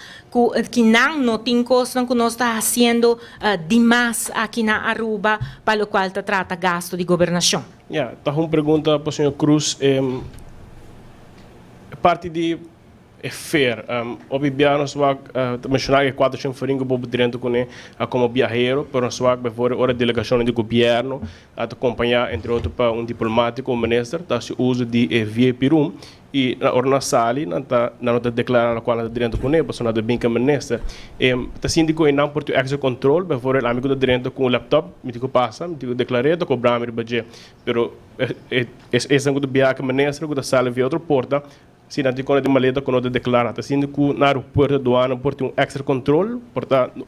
que não tem coisa que nós está fazendo demais aqui na Aruba para o qual está trata gasto de governação. Tá uma pergunta para o senhor Cruz, parte de fair, obviamente nós mencionar que 400 farinha bobo dentro com como viajero, pero nós vamos ver a delegação do governo a acompanhar entre outros para diplomático, ministro, tá se uso de VIP room e na hora na sala não está declarando qual é dentro com ele, porque não é bem que ministro, tá síndico e não por tu extra control, para ver o amigo dentro com o laptop, me digo passa, me digo declarei, tô cobrando meu budget, pero esse é o viagem que ministro, que da sala via outra porta se não tem quando de maleta quando declara tá sendo que na aeroporto aduana por ter extra controle portanto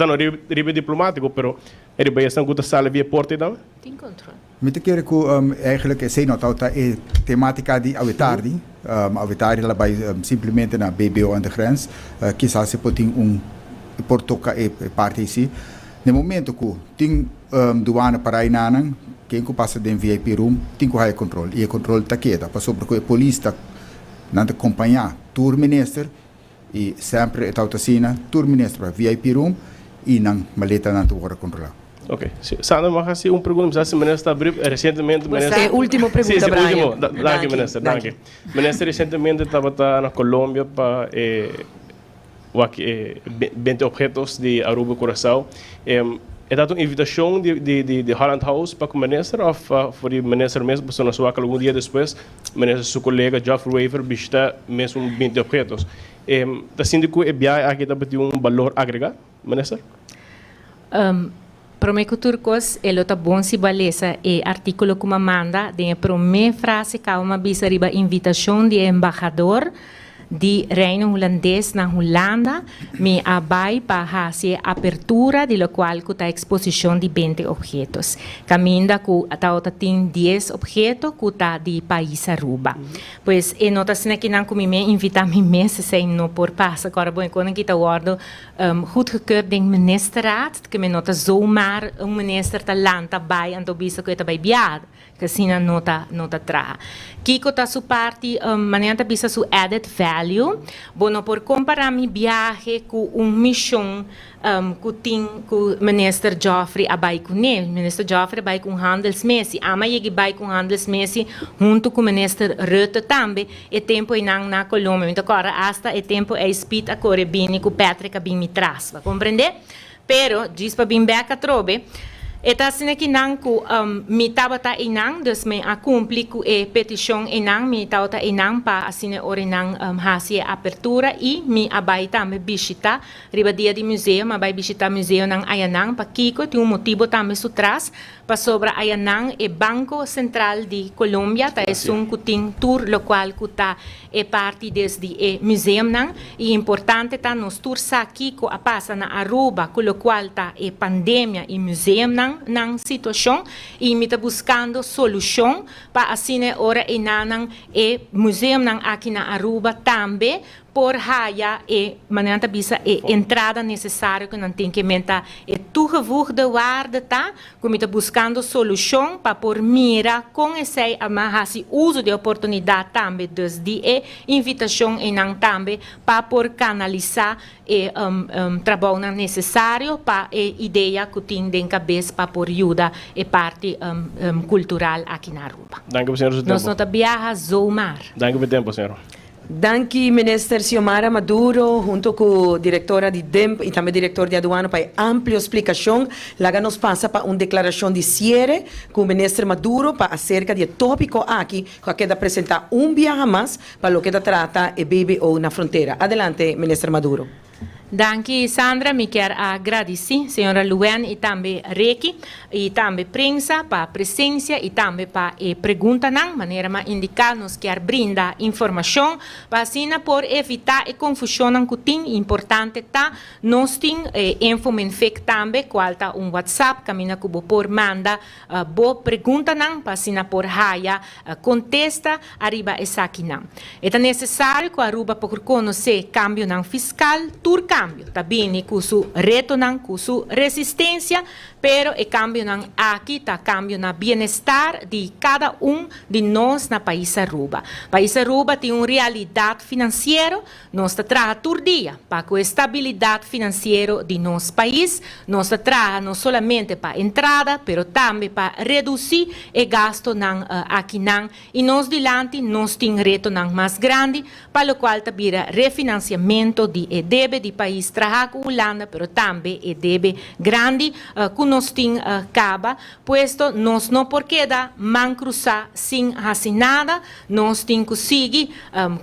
não é diplomático pero é bem essa que sala via porta então tem controle me te quero que eigenlijk sei nota é temática de avitardi avitardi ela vai simplesmente na BBO aan de grens quizás se pode portoca e parte assim no momento que tem douana para aí nanang quem que passa de VIP room tem que high control e control tá queda passou porque a polícia não acompanhar tour minister e sempre está assim tour minister para VIP room e não maleta não tu controlar. Ok. Sandra, mas assim pergunta, se o ministro está abrindo recentemente última pergunta, sim, Brian. Último. Danke, ministro. Danke. Ministro recentemente estava na Colômbia para 20 objetos de Aruba e Curaçao. É dado uma invitação de Holland House para o ministro ou para o ministro mesmo, porque nós vamos algum dia depois, o ministro seu colega Geoffrey Weaver visita mesmo 20 objetos. Está sendo que a aqui tem um valor agregado, ministro? Para mim, turcos, ele está bom se baleza e artículo como manda, de a primeira frase que uma bisa riba invitação de embaixador de Reino Holandês na Holanda, me abai para fazer abertura de lo qual que a exposição de 20 objetos. Caminda que a tem 10 objetos que está de país Aruba. Pois e nota assim que não como me invitar me mês sem no por passa agora bom quando que está guardo goedgekeurd den ministerraad que me nota zomaar minister ta land ta bai ando bisa que ta bai biad que sina nota tra. Kiko ta su parte manianta bisa su added value, bono por comparar mi viaje com missão que minister Geoffrey abai com ele. Minister Geoffrey abai com handelsmässig, ama yegi bai com handelsmässig junto com minister Rutte também, e tempo inang na Colômbia. Então agora hasta e tempo é spit a corre bini com Patrick bim mi trasva, compreende? Pero diz para bim beca trobe. Eta sine que não que me tava tá inang, dus me a cumprir com a petição inang, me tava tá inang para assim ora inang fazer abertura e me abai também visitar riba dia de museu, abai visitar museu nang Ayanang para Kiko tem motivo também sutras para sobre Ayanang e Banco Central de Colômbia, tá é que tem tour local que tá é parte desde o museu nang e importante tá nos tour sa Kiko a passa na Aruba, com o qual tá é pandemia e museu nang situação e me está buscando solução para assim ora e nanang e museu nang aqui na Aruba também por haya e manenta bisa e entrada necessária que não tem que menta e toegevoegde waarde tá como tá buscando solução para por mira com esse amarrasi uso de oportunidade também desde e invitação e não também para por canalizar e trabalho necessário para a ideia que tem em cabeça para por ajuda e parte cultural aqui na Aruba. Dank u, senhor. Nós não viaja Zoumar. Dank u voor tempo, senhor. Danke, Minister Xiomara Maduro, junto com a diretora de DEMP e também diretor de aduana, para ampla explicação. Lá nos passa para uma declaração de cierre com o Ministro Maduro para acerca de tópico aqui, que queda apresentar viaje mais para o que trata e BBO na fronteira. Adelante, Ministro Maduro. Danke, Sandra. Me quero agradecer, senhora Luen e também Reiki, e também prensa para a presença e também para a pergunta, de maneira de indicar-nos que brinda informação, para assim por evitar a confusão que tem importante, tá? Nós temos info-menfec também, qual está WhatsApp, caminha que por manda boa pergunta, para assim por raia, contesta, arriba essa aqui, não. É necessário que a Aruba por conhecer cambio fiscal, turca cambio, também com su reto, com su resistência, pero o cambio aqui está cambio na bem-estar de cada de nós na país Aruba. País Aruba tem uma realidade financeira, nós trabalhamos todo dia para a estabilidade financeira de nosso país, nós trabalhamos não somente para a entrada, pero também para reduzir o gasto aqui e nós dilante nós temos reto mais grande, para o qual também refinanciamento de débito de país trabalhar com Holanda, pero também débito grande que nós temos caba, puesto nós não por queda mancruzar sem fazer nada, nós temos que seguir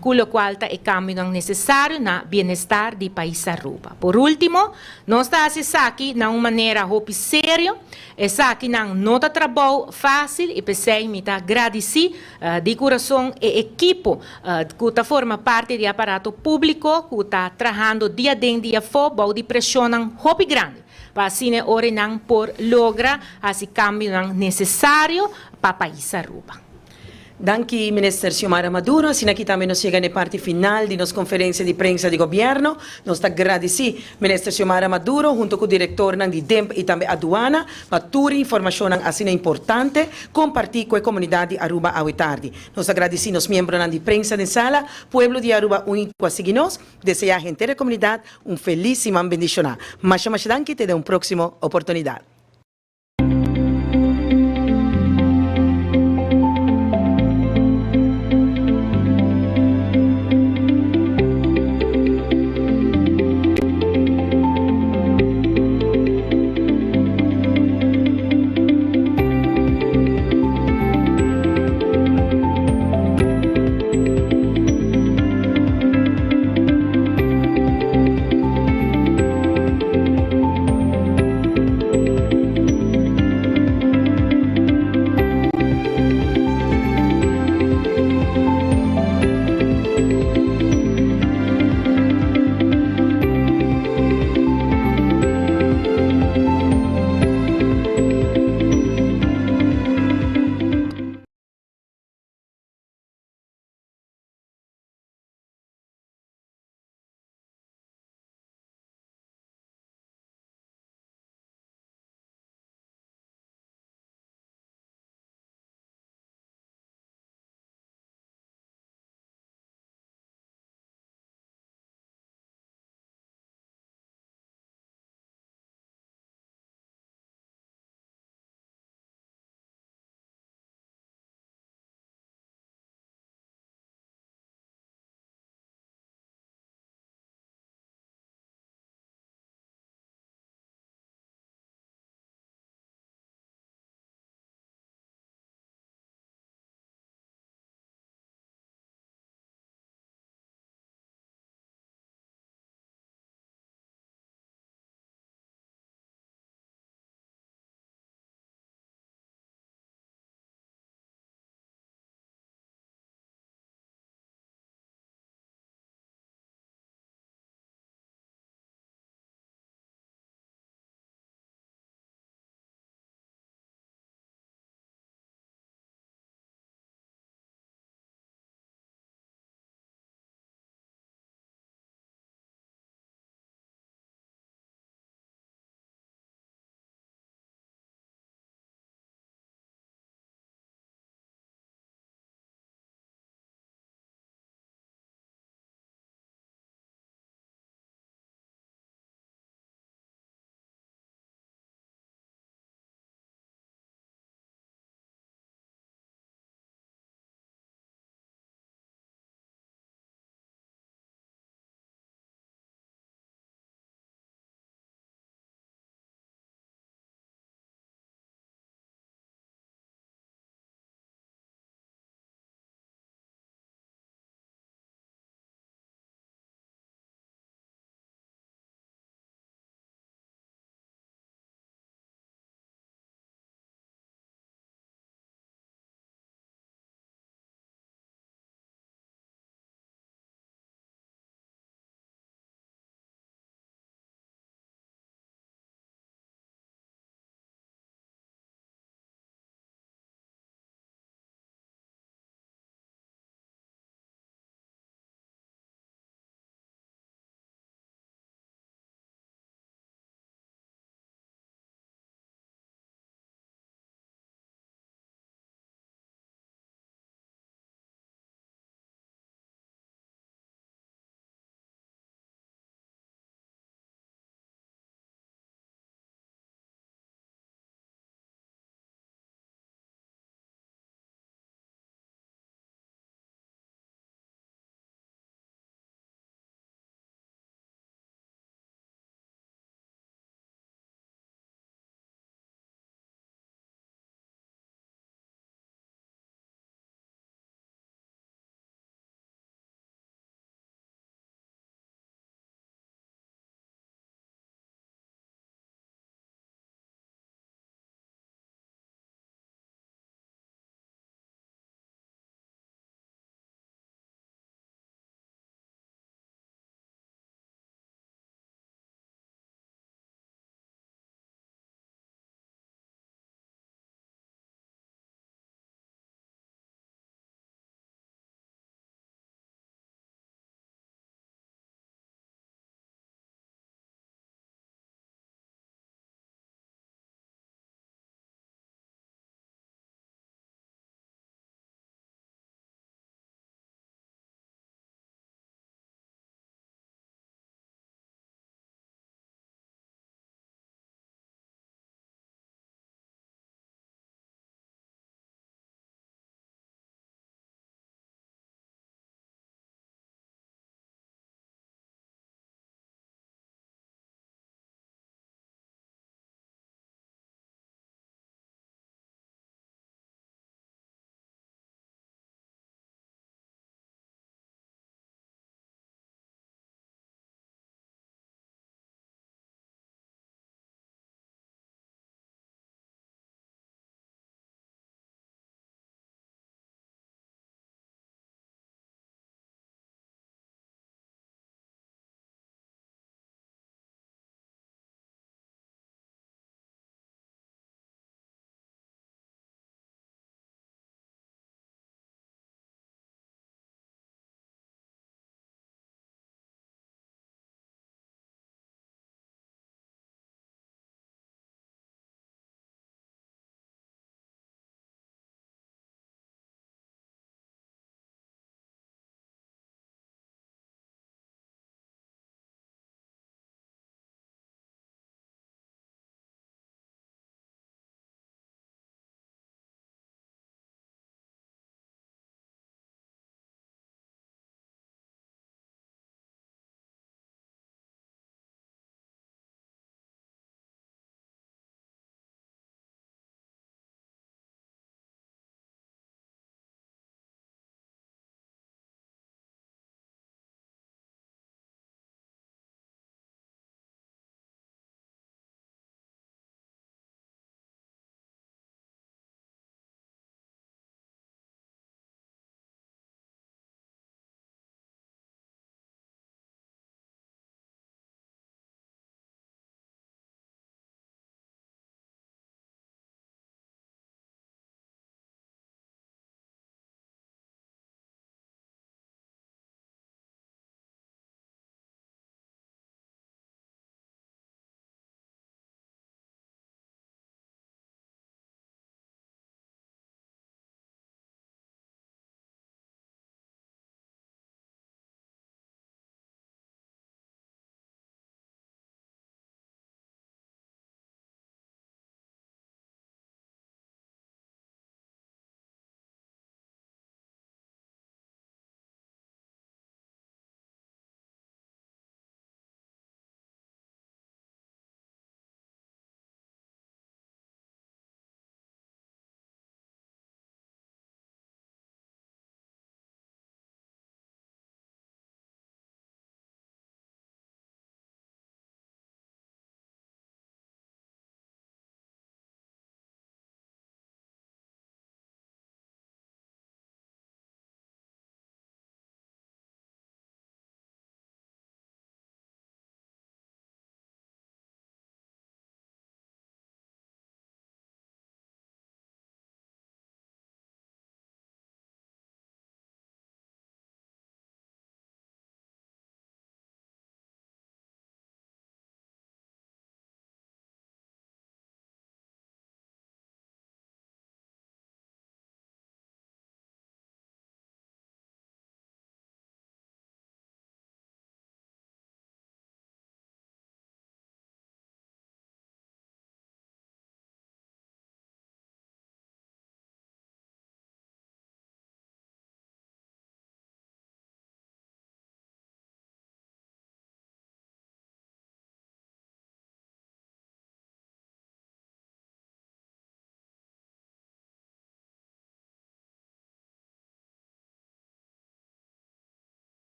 com o qual é cambio necessário na bem-estar do país Aruba. Por último, nós estamos aqui de uma maneira séria, essa aqui não está trabalho fácil e pensei me agradecer de coração a equipe que forma parte do aparato público, que está trabalhando dia dentro dia fora, de pressão grande. Para assim orar por lograr esse cambio necessário para o país Aruba. Danke, Minister Xiomara Maduro. Assim aqui também nos chega na parte final de nossa conferência de prensa de governo. Nós agradecemos Minister Xiomara Maduro, junto com o diretor de DEMP e também aduana, para toda a informação assim importante, compartilhar com a comunidade Aruba à tarde. Nós agradecemos os membros de prensa de sala, pueblo de Aruba único a seguir-nos, desejar a gente da comunidade feliz e bendicionado. Mas danke, te dê uma próxima oportunidade.